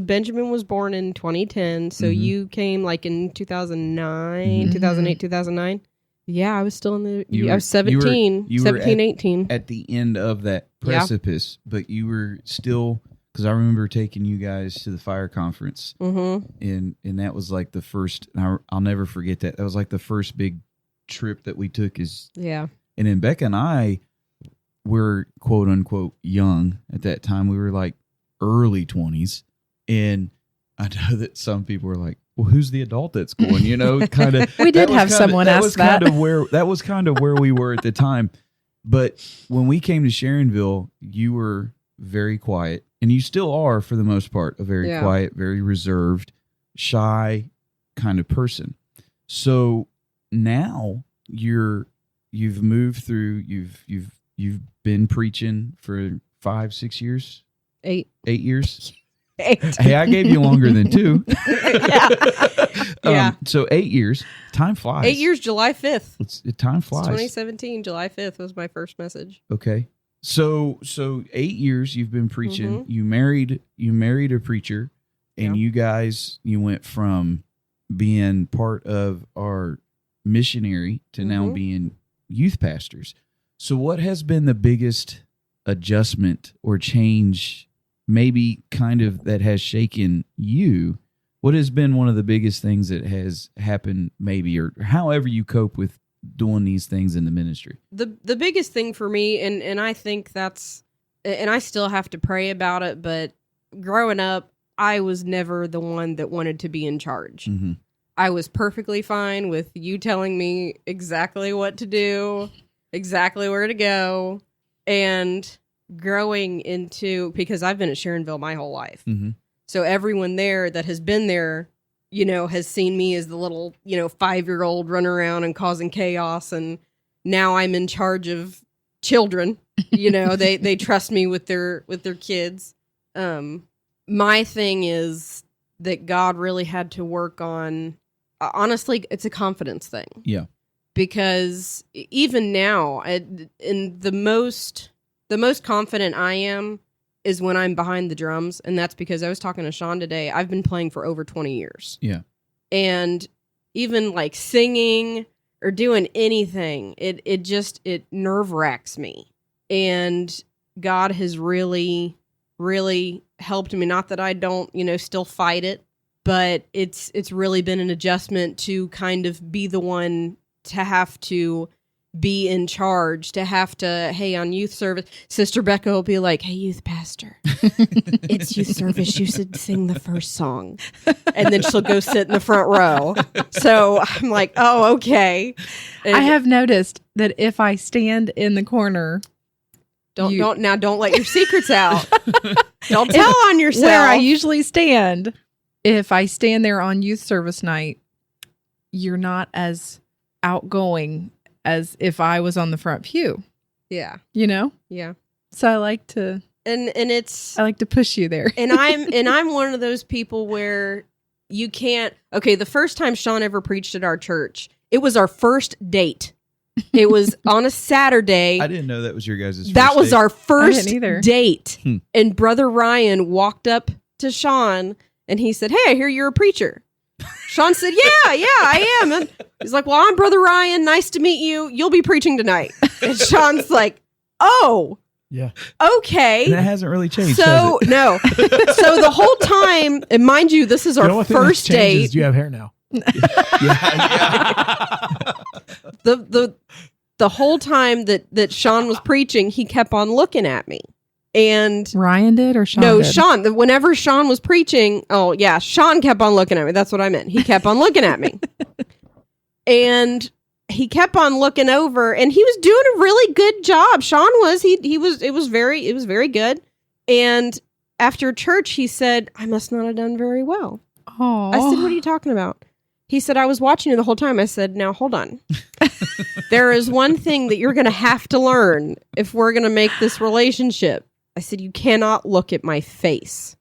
Benjamin was born in 2010. So you came like in 2009, 2008, 2009. Yeah, I was still in I was 17, you were 17, 18. At the end of that precipice, but you were still, because I remember taking you guys to the fire conference, and that was like the first, and I'll never forget that. That was like the first big trip that we took and then Becca and I were quote unquote young at that time. We were like early 20s, and I know that some people were like, well, who's the adult that's going, you know, kind of. We did have someone ask that. That was kind of where we were at the time. But when we came to Sharonville, you were very quiet, and you still are for the most part, a very quiet, very reserved, shy kind of person. So now you've moved through, you've been preaching for 5-6 years, 8 years. 8. Hey, I gave you longer than 2. Yeah. So 8 years. Time flies. 8 years, July 5th. Time flies. 2017, July 5th was my first message. Okay. So 8 years you've been preaching. You married a preacher, and you guys, you went from being part of our missionary to now being youth pastors. So what has been the biggest adjustment or change, maybe kind of, that has shaken you? What has been one of the biggest things that has happened, maybe, or however you cope with doing these things in the ministry? The biggest thing for me, and I think that's, and I still have to pray about it, but growing up, I was never the one that wanted to be in charge. I was perfectly fine with you telling me exactly what to do, exactly where to go, and growing into, because I've been at Sharonville my whole life. So everyone there that has been there, you know, has seen me as the little, you know, 5-year-old running around and causing chaos. And now I'm in charge of children. You know, they trust me with their kids. My thing is that God really had to work on, honestly, it's a confidence thing. Yeah. Because even now, in the most confident I am is when I'm behind the drums. And that's because I was talking to Sean today. I've been playing for over 20 years. Yeah. And even like singing or doing anything, it nerve wracks me. And God has really, really helped me. Not that I don't, you know, still fight it, but it's really been an adjustment to kind of be the one to have to be in charge, to have to, hey, on youth service, Sister Becca will be like, hey, youth pastor, it's youth service. You should sing the first song. And then she'll go sit in the front row. So I'm like, oh, okay. And I have noticed that if I stand in the corner, don't let your secrets out. Don't tell on yourself. Where I usually stand, if I stand there on youth service night, you're not as outgoing as if I was on the front pew. Yeah. You know? Yeah. So I like to push you there. and I'm one of those people where you can't. Okay, the first time Sean ever preached at our church, it was our first date. It was on a Saturday. I didn't know that was your guys' That first was date. our first either. date. And Brother Ryan walked up to Sean and he said, "Hey, I hear you're a preacher." Sean said, yeah, I am. And he's like, "Well, I'm Brother Ryan. Nice to meet you. You'll be preaching tonight." And Sean's like, "Oh, Yeah. okay." And that hasn't really changed. So, has it? no. So the whole time, and mind you, this is The our only thing that's first changed is date. you have hair now. The whole time that Sean was preaching, he kept on looking at me. And Ryan did or Sean no, did? Sean, whenever Sean was preaching, oh yeah, Sean kept on looking at me. That's what I meant. He kept on looking at me. And he kept on looking over and he was doing a really good job. Sean was, it was very good. And after church, he said, "I must not have done very well." Oh. I said, "What are you talking about?" He said, "I was watching you the whole time." I said, "Now hold on. There is one thing that you're going to have to learn if we're going to make this relationship." I said, "You cannot look at my face."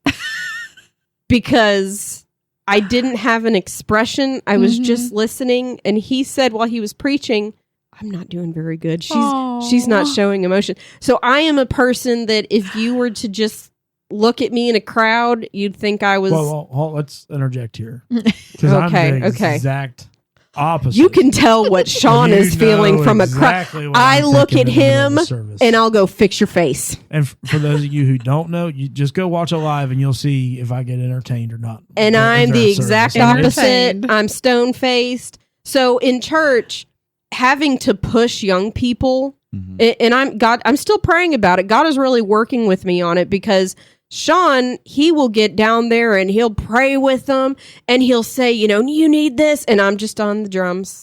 Because I didn't have an expression. I was just listening. And he said while he was preaching, "I'm not doing very good. She's not showing emotion." So I am a person that if you were to just look at me in a crowd, you'd think I was... Well, let's interject here. Because Okay, I'm the exact opposite. You can tell what Sean You is feeling know from a exactly crowd. what I I'm look thinking at in the middle of him the service. and I'll go, "Fix your face." And for those of you who don't know, you just go watch it live and you'll see if I get entertained or not. And I'm the exact service. opposite. Entertained. I'm stone faced. So in church, having to push young people, and I'm still praying about it. God is really working with me on it because Sean, he will get down there and he'll pray with them and he'll say, "You need this," and I'm just on the drums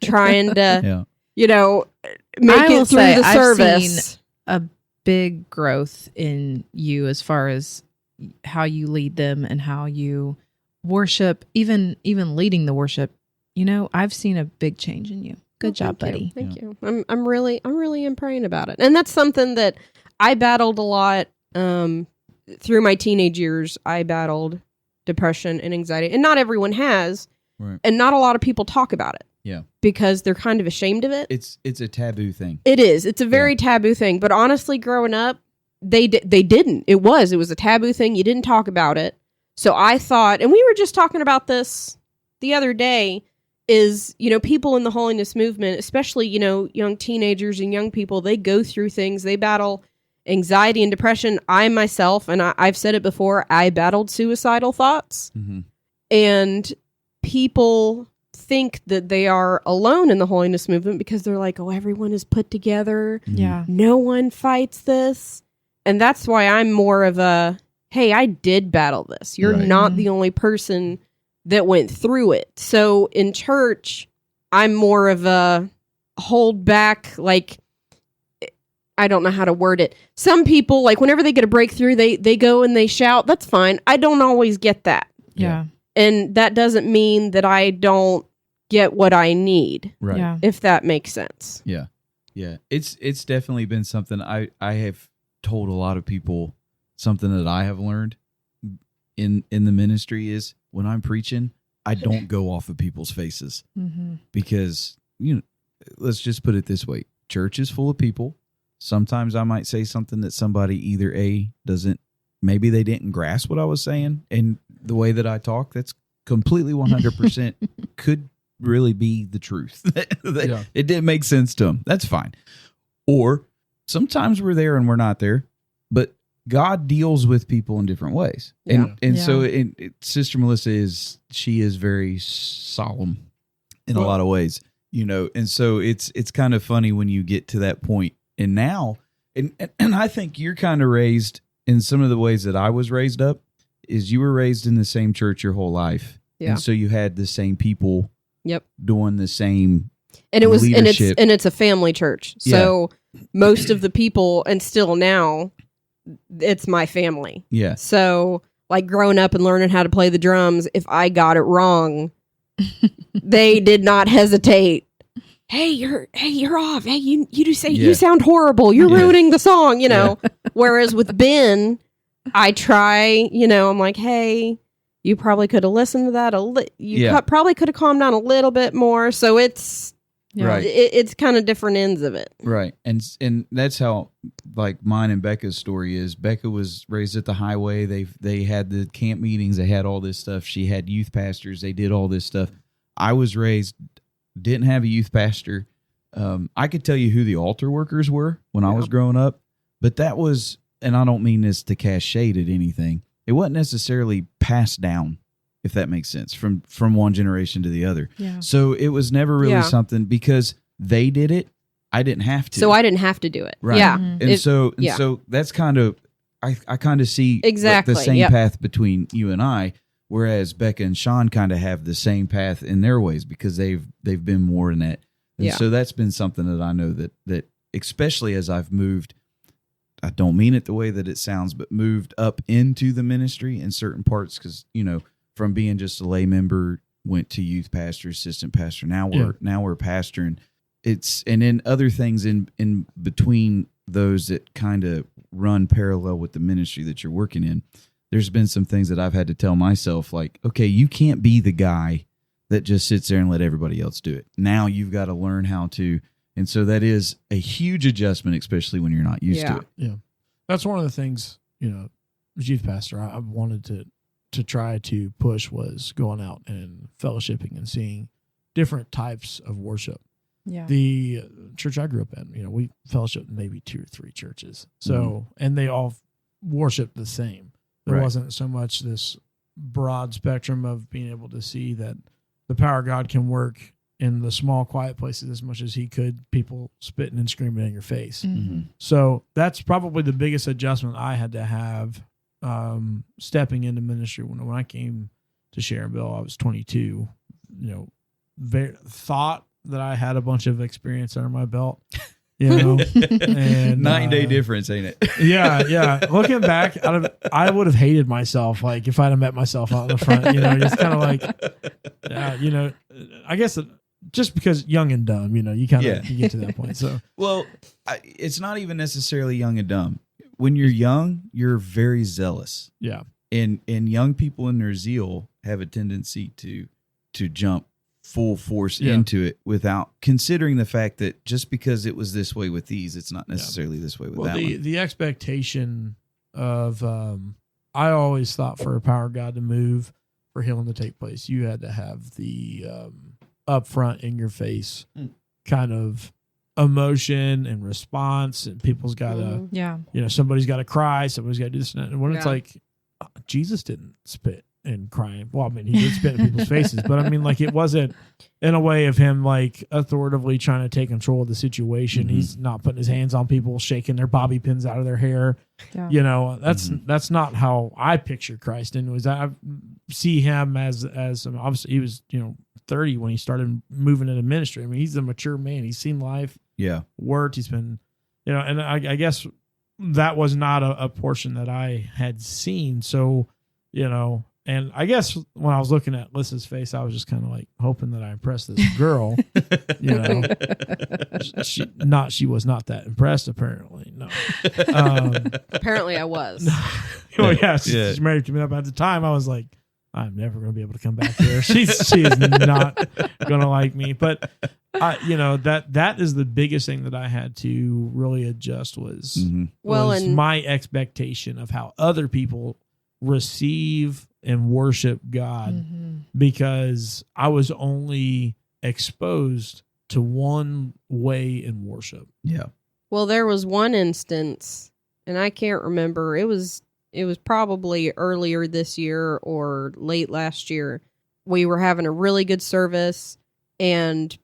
trying to, make it through the service. Seen a big growth in you as far as how you lead them and how you worship, even leading the worship. I've seen a big change in you. Good job, buddy. Thank you. I'm really praying about it. And that's something that I battled a lot through my teenage years. I battled depression and anxiety, and not everyone has, Right. and not a lot of people talk about it. Yeah. Because they're kind of ashamed of it. It's a taboo thing. It is. It's a very taboo thing. But honestly, growing up, they didn't. It was a taboo thing. You didn't talk about it. So I thought, and we were just talking about this the other day, is, people in the holiness movement, especially, young teenagers and young people, they go through things. They battle anxiety and depression. I myself, and I've said it before, I battled suicidal thoughts. Mm-hmm. And people think that they are alone in the holiness movement because they're like, "Oh, everyone is put together. Yeah. No one fights this." And that's why I'm more of a, "Hey, I did battle this. You're Right. not the only person that went through it." So in church, I'm more of a hold back, like, I don't know how to word it. Some people, like, whenever they get a breakthrough, they go and they shout. That's fine. I don't always get that. Yeah. And that doesn't mean that I don't get what I need, Right. Yeah. if that makes sense. Yeah. Yeah. It's definitely been something I have told a lot of people. Something that I have learned in the ministry is when I'm preaching, I don't go off of people's faces Mm-hmm. because, let's just put it this way. Church is full of people. Sometimes I might say something that somebody either maybe they didn't grasp what I was saying, and the way that I talk, that's completely 100% could really be the truth. It didn't make sense to them. That's fine. Or sometimes we're there and we're not there, but God deals with people in different ways. Yeah. And so Sister Melissa is very solemn in a lot of ways, and so it's kind of funny when you get to that point. And now, and I think you're kind of raised in some of the ways that I was raised up, is you were raised in the same church your whole life. Yeah. And so you had the same people doing the same And it was, leadership. and it's a family church. So most of the people, and still now, it's my family. Yeah. So, like, growing up and learning how to play the drums, if I got it wrong, they did not hesitate hey, you're off. Hey, you sound horrible. You're ruining the song, you know. Whereas with Ben, I try, you know, I'm like, hey, you probably could have listened to that probably could have calmed down a little bit more. So it's right. It's kind of different ends of it. Right. And that's how like mine and Becca's story is. Becca was raised at the highway. They had the camp meetings, they had all this stuff. She had youth pastors, they did all this stuff. I was raised, didn't have a youth pastor. I could tell you who the altar workers were when I was growing up, but that was, and I don't mean this to cast shade at anything, it wasn't necessarily passed down, if that makes sense, from one generation to the other. Yeah. So it was never really something because they did it. I didn't have to. So I didn't have to do it. Right. Yeah. And so that's kind of, I kind of see the same path between you and I, whereas Becca and Sean kind of have the same path in their ways because they've been more in that. And so that's been something that I know that especially as I've moved, I don't mean it the way that it sounds, but moved up into the ministry in certain parts because, you know, from being just a lay member, went to youth pastor, assistant pastor. Now we're pastoring. And then other things in between those that kind of run parallel with the ministry that you're working in. There's been some things that I've had to tell myself, like, okay, you can't be the guy that just sits there and let everybody else do it. Now you've got to learn how to. And so that is a huge adjustment, especially when you're not used to it. Yeah. That's one of the things, you know, as youth pastor, I wanted to try to push was going out and fellowshipping and seeing different types of worship. Yeah. The church I grew up in, you know, we fellowshiped maybe 2 or 3 churches. So, and they all worshiped the same. There wasn't so much this broad spectrum of being able to see that the power of God can work in the small, quiet places as much as he could people spitting and screaming in your face. Mm-hmm. So that's probably the biggest adjustment I had to have stepping into ministry. When I came to Sharonville, I was 22, you know, thought that I had a bunch of experience under my belt. You know, and 9-day difference, ain't it? Yeah. Looking back, I would have hated myself, like if I'd have met myself out in the front. You know, it's kind of like, you know, I guess just because young and dumb, you know, you kind of you get to that point. So, well, it's not even necessarily young and dumb. When you're young, you're very zealous. Yeah, and young people in their zeal have a tendency to jump full force into it without considering the fact that just because it was this way with these, it's not necessarily this way with that one. The expectation of, I always thought for a power of God to move, for healing to take place, you had to have the upfront in your face kind of emotion and response, and people's got to, you know, somebody's got to cry, somebody's got to do this and that. And when it's like, Jesus didn't spit and crying. Well, I mean, he did spit in people's faces, but I mean, like, it wasn't in a way of him like authoritatively trying to take control of the situation. Mm-hmm. He's not putting his hands on people, shaking their bobby pins out of their hair. Yeah. You know, that's not how I picture Christ. And was I see him as obviously he was, you know, 30 when he started moving into ministry. I mean, he's a mature man. He's seen life. Yeah, worked. He's been, you know, and I guess that was not a portion that I had seen. So, you know. And I guess when I was looking at Lissa's face, I was just kind of like hoping that I impressed this girl. You know, she was not that impressed. Apparently, no. Apparently, I was. Oh yeah, she's married to me. At the time, I was like, I'm never going to be able to come back here. She is not going to like me. But you know, that is the biggest thing that I had to really adjust was my expectation of how other people receive and worship God, because I was only exposed to one way in worship. Yeah. Well, there was one instance, and I can't remember. It was probably earlier this year or late last year. We were having a really good service, and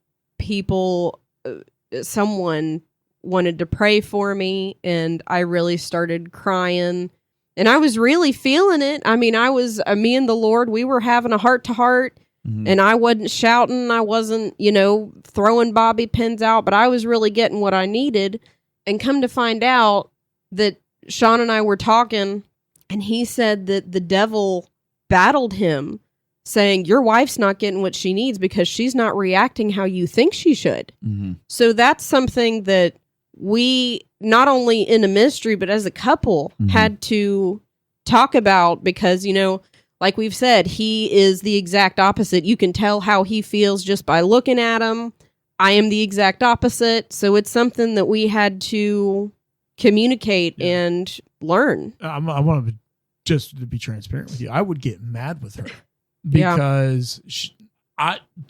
someone wanted to pray for me, and I really started crying. And I was really feeling it. I mean, me and the Lord, we were having a heart to heart, and I wasn't shouting. I wasn't, you know, throwing bobby pins out, but I was really getting what I needed. And come to find out that Sean and I were talking, and he said that the devil battled him saying your wife's not getting what she needs because she's not reacting how you think she should. Mm-hmm. So that's something that we, not only in the ministry, but as a couple, had to talk about because, like we've said, he is the exact opposite. You can tell how he feels just by looking at him. I am the exact opposite. So it's something that we had to communicate and learn. I want to just to be transparent with you. I would get mad with her because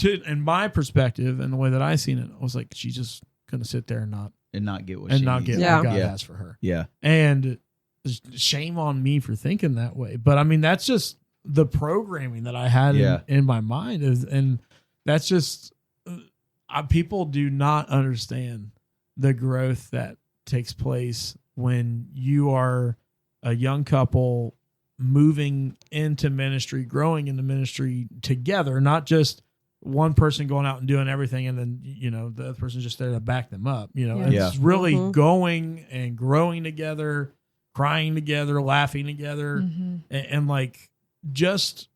in my perspective and the way that I seen it, I was like, she's just going to sit there and not get what God has for her. Yeah. And shame on me for thinking that way. But I mean, that's just the programming that I had in my mind and that's just, people do not understand the growth that takes place when you are a young couple moving into ministry, growing in the ministry together, not just one person going out and doing everything and then, the other person's just there to back them up. It's really going and growing together, crying together, laughing together, and like just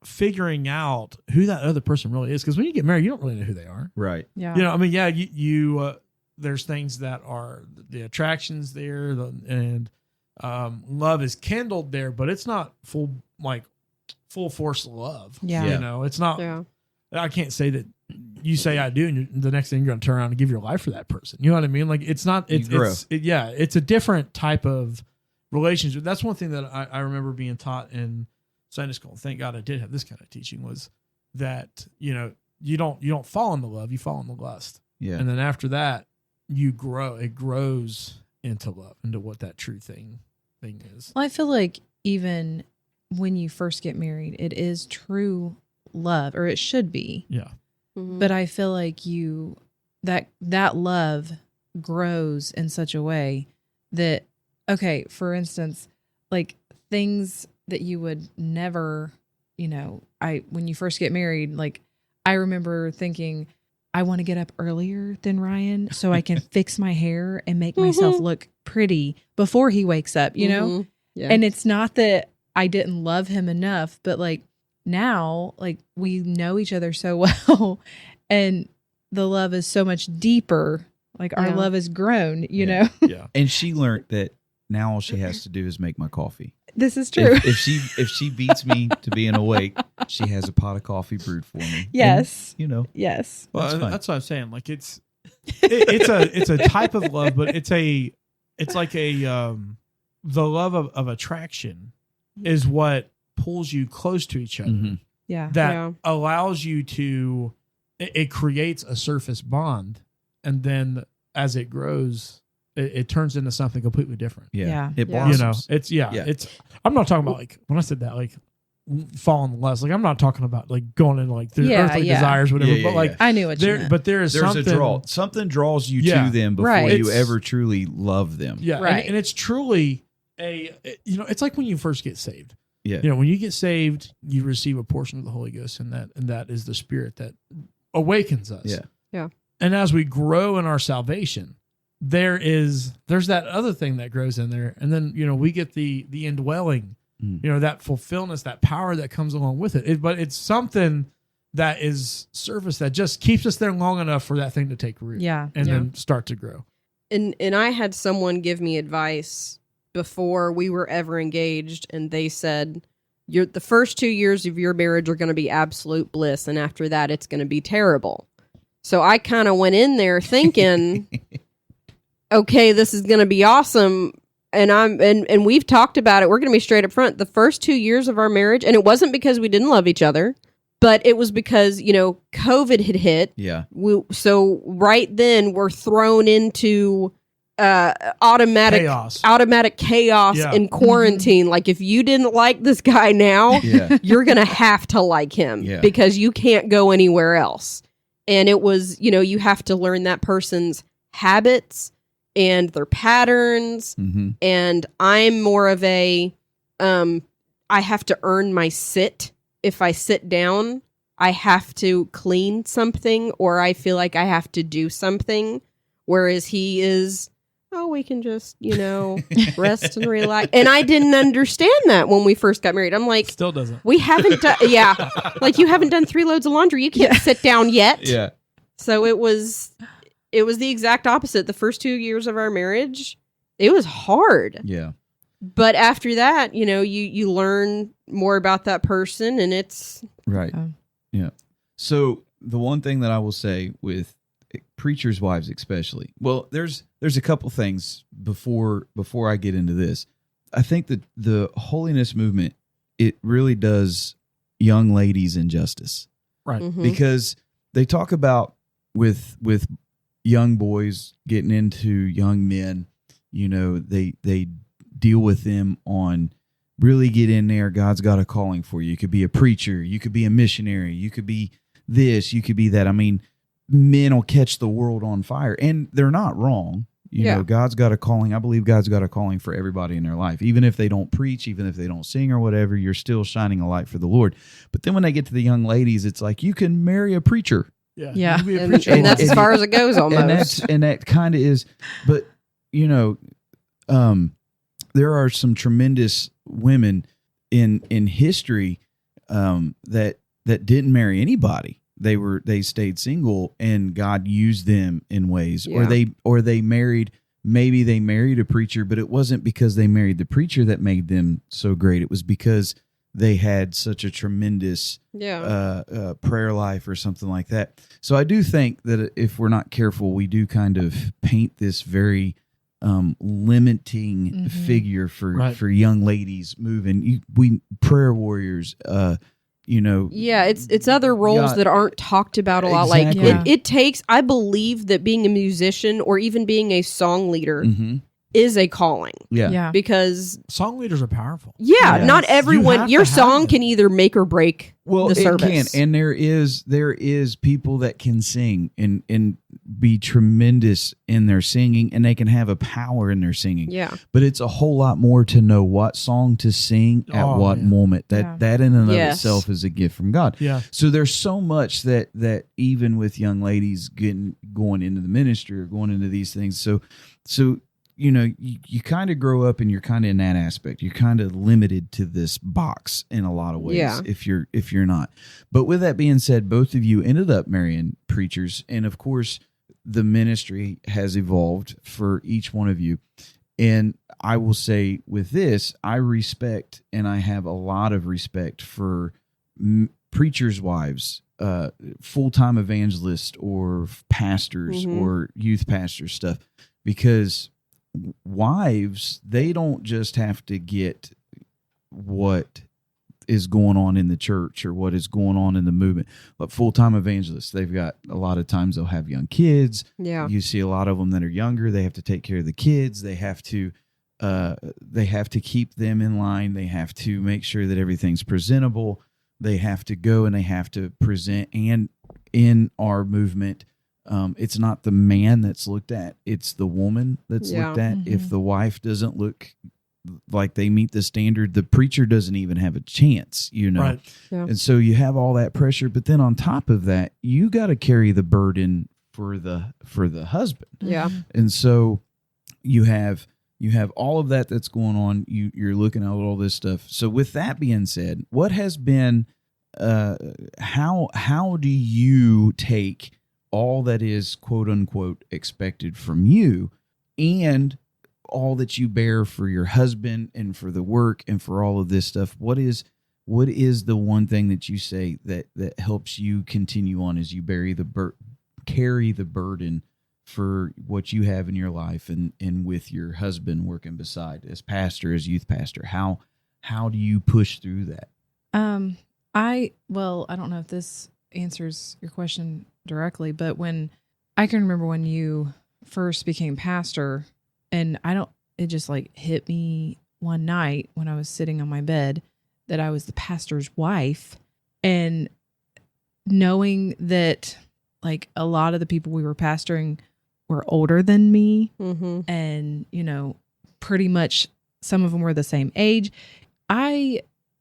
figuring out who that other person really is. Because when you get married, you don't really know who they are. Right. Yeah. You there's things that are the attractions there and love is kindled there, but it's not full force love. Yeah. It's not, I can't say that you say I do and the next thing you're going to turn around and give your life for that person. You know what I mean? Like it's not, it's a different type of relationship. That's one thing that I remember being taught in Sunday school. Thank God I did have this kind of teaching was that, you don't fall in the love, you fall in the lust. Yeah. And then after that, you grow. It grows into love, into what that true thing is. Well, I feel like even when you first get married, it is true love, or it should be. Yeah. Mm-hmm. But I feel like that love grows in such a way that, okay, for instance, like things that you would never, when you first get married, like I remember thinking, I want to get up earlier than Ryan so I can fix my hair and make myself look pretty before he wakes up, Yeah. And it's not that I didn't love him enough, but like now, like we know each other so well and the love is so much deeper. Like our love has grown, you know? Yeah. And she learned that now all she has to do is make my coffee. This is true. If she beats me to being awake, she has a pot of coffee brewed for me. Yes. And, Yes. Well, that's what I'm saying. Like it's a type of love, but it's like the love of attraction is what pulls you close to each other. Mm-hmm. Yeah. That allows you to, it creates a surface bond. And then as it grows, it turns into something completely different. Yeah. It blossoms. It's I'm not talking about like, when I said that, like falling in love, like I'm not talking about like going into like their earthly desires, whatever, but like I knew what you meant. But there's something, a draw. Something draws you to them before you ever truly love them. Yeah. Right. And it's truly it's like when you first get saved. Yeah. When you get saved, you receive a portion of the Holy Ghost, and that is the Spirit that awakens us. Yeah. Yeah. And as we grow in our salvation, there's that other thing that grows in there, and then we get the indwelling, that fulfillment, that power that comes along with it. But it's something that is surface that just keeps us there long enough for that thing to take root, and then start to grow. And I had someone give me advice before we were ever engaged, and they said, the first 2 years of your marriage are going to be absolute bliss, and after that, it's going to be terrible. So I kind of went in there thinking, okay, this is going to be awesome. And we've talked about it. We're going to be straight up front. The first 2 years of our marriage, and it wasn't because we didn't love each other, but it was because, COVID had hit. Yeah. So right then we're thrown into automatic chaos and quarantine. Mm-hmm. Like if you didn't like this guy now, you're going to have to like him because you can't go anywhere else. And it was, you have to learn that person's habits and their patterns. Mm-hmm. And I'm more of I have to earn my sit. If I sit down, I have to clean something or I feel like I have to do something. Whereas he is oh, we can just, rest and relax. And I didn't understand that when we first got married. I'm like, Still doesn't. we haven't done, like you haven't done 3 loads of laundry. You can't sit down yet. Yeah. So it was the exact opposite. The first 2 years of our marriage, it was hard. Yeah. But after that, you learn more about that person, and it's Right. Yeah. So the one thing that I will say with preachers' wives, especially, well, there's a couple things before I get into this. I think that the holiness movement, it really does young ladies injustice, Right. mhm. because they talk about with young boys getting into young men, they deal with them on really get in there. God's got a calling for you. You could be a preacher. You could be a missionary. You could be this. You could be that. I mean, men will catch the world on fire, and they're not wrong. God's got a calling. I believe God's got a calling for everybody in their life. Even if they don't preach, even if they don't sing or whatever, you're still shining a light for the Lord. But then when they get to the young ladies, it's like, you can marry a preacher. Yeah. Yeah. You can be a And, preacher. and that's as far as it goes almost. And that kind of is, but there are some tremendous women in history that didn't marry anybody. They stayed single, and God used them in ways. Yeah. Or they married. Maybe they married a preacher, but it wasn't because they married the preacher that made them so great. It was because they had such a tremendous prayer life or something like that. So I do think that if we're not careful, we do kind of paint this very limiting figure for young ladies moving. We prayer warriors. It's other roles that aren't talked about a lot. Exactly. Like it takes, I believe that being a musician or even being a song leader is a calling. Yeah. Because Song leaders are powerful. not You everyone, have your to have song them. can either make or break the it service. can, and there is people that can sing and be tremendous in their singing, and they can have a power in their singing. Yeah. But it's a whole lot more to know what song to sing at what moment. That in and of itself is a gift from God. Yeah. So there's so much that even with young ladies going into the ministry or going into these things. So you kind of grow up and you're kind of in that aspect. You're kind of limited to this box in a lot of ways. Yeah. If you're not. But with that being said, both of you ended up marrying preachers, and of course the ministry has evolved for each one of you. And I will say with this, I respect, and I have a lot of respect for preachers' wives, full-time evangelists or pastors or youth pastors stuff, because wives, they don't just have to get what is going on in the church or what is going on in the movement, but full-time evangelists, they've got a lot of times they'll have young kids. You see a lot of them that are younger. They have to take care of the kids. They have to keep them in line. They have to make sure that everything's presentable. They have to go and they have to present. And in our movement, it's not the man that's looked at, it's the woman that's looked at. If the wife doesn't look like they meet the standard, the preacher doesn't even have a chance, Right. Yeah. And so you have all that pressure, but then on top of that, you got to carry the burden for the husband. Yeah. And so you have all of that that's going on. You're looking at all this stuff. So with that being said, what has been how do you take all that is quote unquote expected from you and all that you bear for your husband and for the work and for all of this stuff? What is the one thing that you say that helps you continue on as you carry the burden for what you have in your life and with your husband working beside as pastor, as youth pastor? How do you push through that? I don't know if this answers your question directly, but I can remember when you first became pastor, and it just like hit me one night when I was sitting on my bed that I was the pastor's wife, and knowing that like a lot of the people we were pastoring were older than me, and pretty much some of them were the same age. I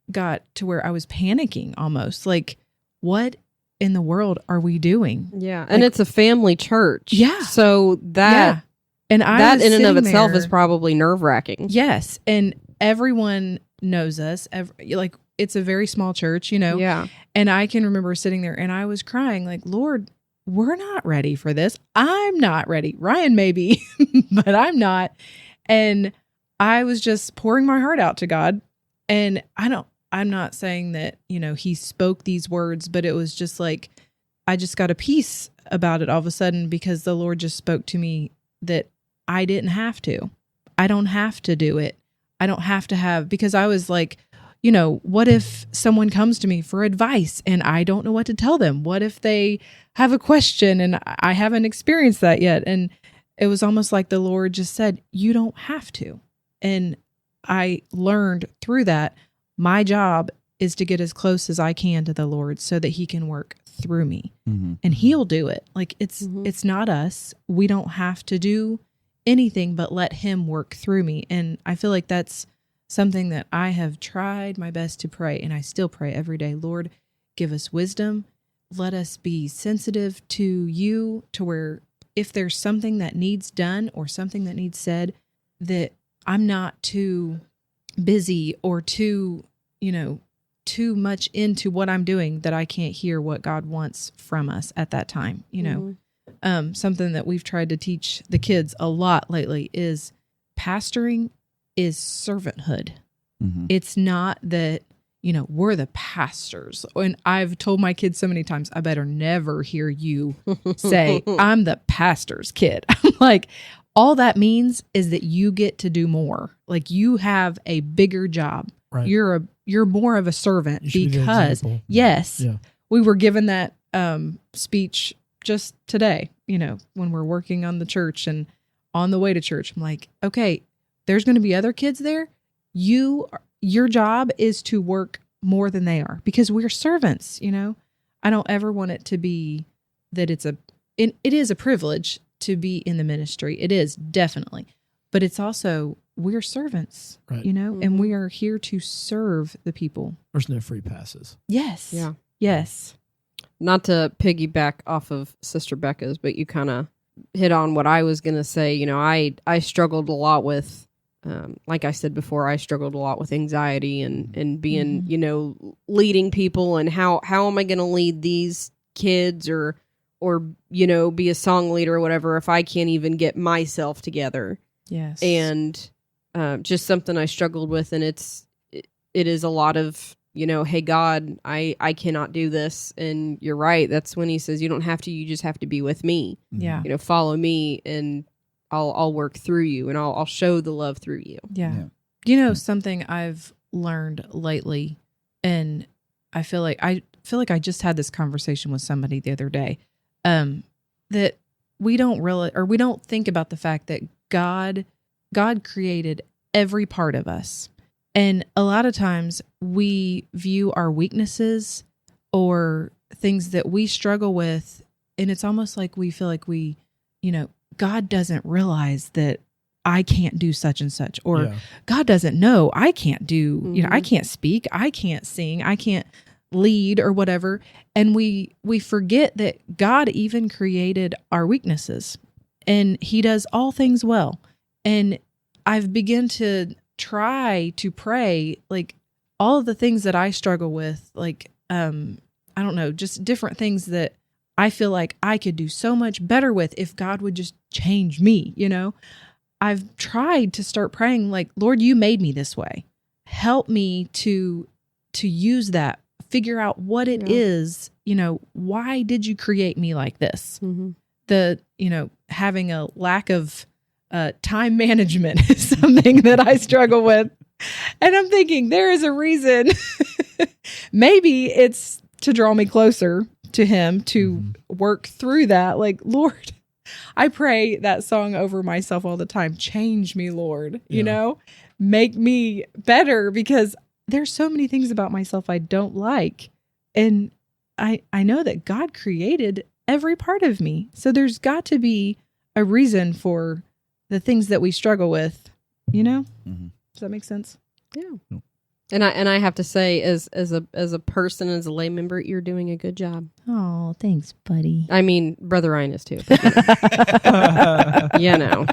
got to where I was panicking almost, like, what in the world are we doing? Yeah. And it's a family church. Yeah. So that And I that was in and of sitting itself there- is probably nerve-wracking. Yes. And everyone knows us. Like, it's a very small church, you know? Yeah. And I can remember sitting there and I was crying like, Lord, we're not ready for this. I'm not ready. Ryan may be, but I'm not. And I was just pouring my heart out to God. And I'm not saying that, you know, he spoke these words, but it was just like, I just got a peace about it all of a sudden because the Lord just spoke to me that I didn't have to. I don't have to do it. I don't have to have, because I was like, you know, what if someone comes to me for advice and I don't know what to tell them? What if they have a question and I haven't experienced that yet? And it was almost like the Lord just said, you don't have to. And I learned through that, my job is to get as close as I can to the Lord so that he can work through me. Mm-hmm. And he'll do it. Like it's not us. We don't have to do anything but let him work through me. And I feel like that's something that I have tried my best to pray, and I still pray every day. Lord, give us wisdom. Let us be sensitive to you, to where if there's something that needs done or something that needs said, that I'm not too busy or too much into what I'm doing that I can't hear what God wants from us at that time. You know, something that we've tried to teach the kids a lot lately is pastoring is servanthood. Mm-hmm. It's not that, you know, we're the pastors. And I've told my kids so many times, I better never hear you say, I'm the pastor's kid. I'm like, all that means is that you get to do more. Like you have a bigger job. Right. You're more of a servant You should be the because example. yes, Yeah. we were given that speech just today, you know, when we're working on the church and on the way to church. I'm like, okay, there's going to be other kids there. Your job is to work more than they are because we're servants, you know. I don't ever want it to be that it is a privilege to be in the ministry. It is definitely, but it's also we're servants, Right. you know, and we are here to serve the people. There's no free passes. Yes. Yeah. Yes. Not to piggyback off of Sister Becca's, but you kind of hit on what I was going to say. You know, I struggled a lot with, like I said before, I struggled a lot with anxiety and being, you know, leading people and how am I going to lead these kids or, you know, be a song leader or whatever if I can't even get myself together. Yes. And just something I struggled with. And it is a lot of, you know, hey, God, I cannot do this. And you're right. That's when he says, you don't have to, you just have to be with me. Yeah. You know, follow me and I'll work through you and I'll show the love through you. Yeah. You know, something I've learned lately, and I feel like I just had this conversation with somebody the other day, that we don't think about the fact that God created every part of us. And a lot of times we view our weaknesses or things that we struggle with, and it's almost like we feel like we, you know, God doesn't realize that I can't do such and such, or God doesn't know I can't do, you know, I can't speak, I can't sing, I can't lead or whatever. And we forget that God even created our weaknesses and he does all things well. And I've begun to try to pray, like all of the things that I struggle with, like, I don't know, just different things that I feel like I could do so much better with if God would just change me, you know? I've tried to start praying like, Lord, you made me this way. Help me to use that, figure out what it is, you know, why did you create me like this? The, you know, having a lack of time management is something that I struggle with. And I'm thinking there is a reason. Maybe it's to draw me closer to him, to work through that. Like, Lord, I pray that song over myself all the time. Change me, Lord, you know, make me better, because there's so many things about myself I don't like. And I know that God created every part of me. So there's got to be a reason for the things that we struggle with, you know? Does that make sense? Yeah. And I have to say, as a person, as a lay member, you're doing a good job. Oh, thanks, buddy. I mean, Brother Ryan is too. You know.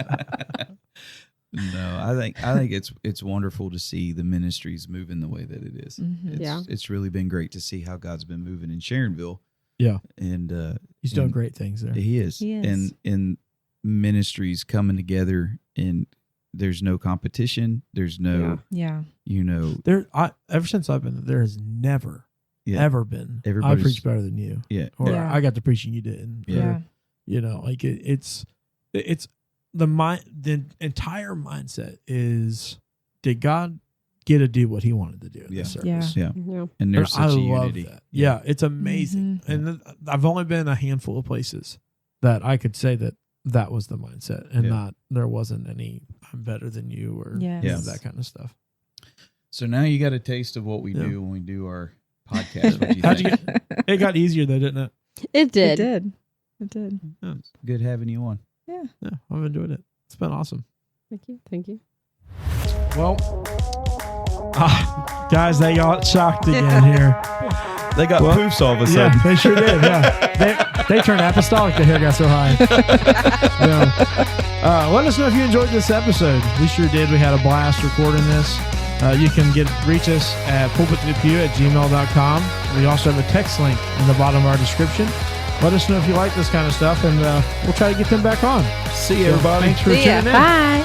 No, I think it's wonderful to see the ministries moving the way that it is. Mm-hmm. It's really been great to see how God's been moving in Sharonville. Yeah, and he's doing great things there. He is. And ministries coming together, and there's no competition. There's no, ever since I've been there has never ever been. I preach better than you. Yeah, or I got to preaching you didn't. Yeah, you know, like it's the entire mindset is, did God get to do what He wanted to do in this service? Yeah. And there's such a unity. That. Yeah, it's amazing. Mm-hmm. And I've only been a handful of places that I could say that was the mindset, and not there wasn't any I'm better than you or that kind of stuff. So now you got a taste of what we do when we do our podcast. What do you think? It got easier though, didn't it? It did. It did. Yeah, it's good having you on. Yeah, I've enjoyed it. It's been awesome. Thank you. Well, guys, they got shocked again here. They got poofs all of a sudden. Yeah, they sure did. Yeah, they turned apostolic. The hair got so high. Let us know if you enjoyed this episode. We sure did. We had a blast recording this. You can reach us at pulpittothepew@gmail.com. We also have a text link in the bottom of our description. Let us know if you like this kind of stuff, and we'll try to get them back on. See you, everybody. Thanks for tuning in. Bye.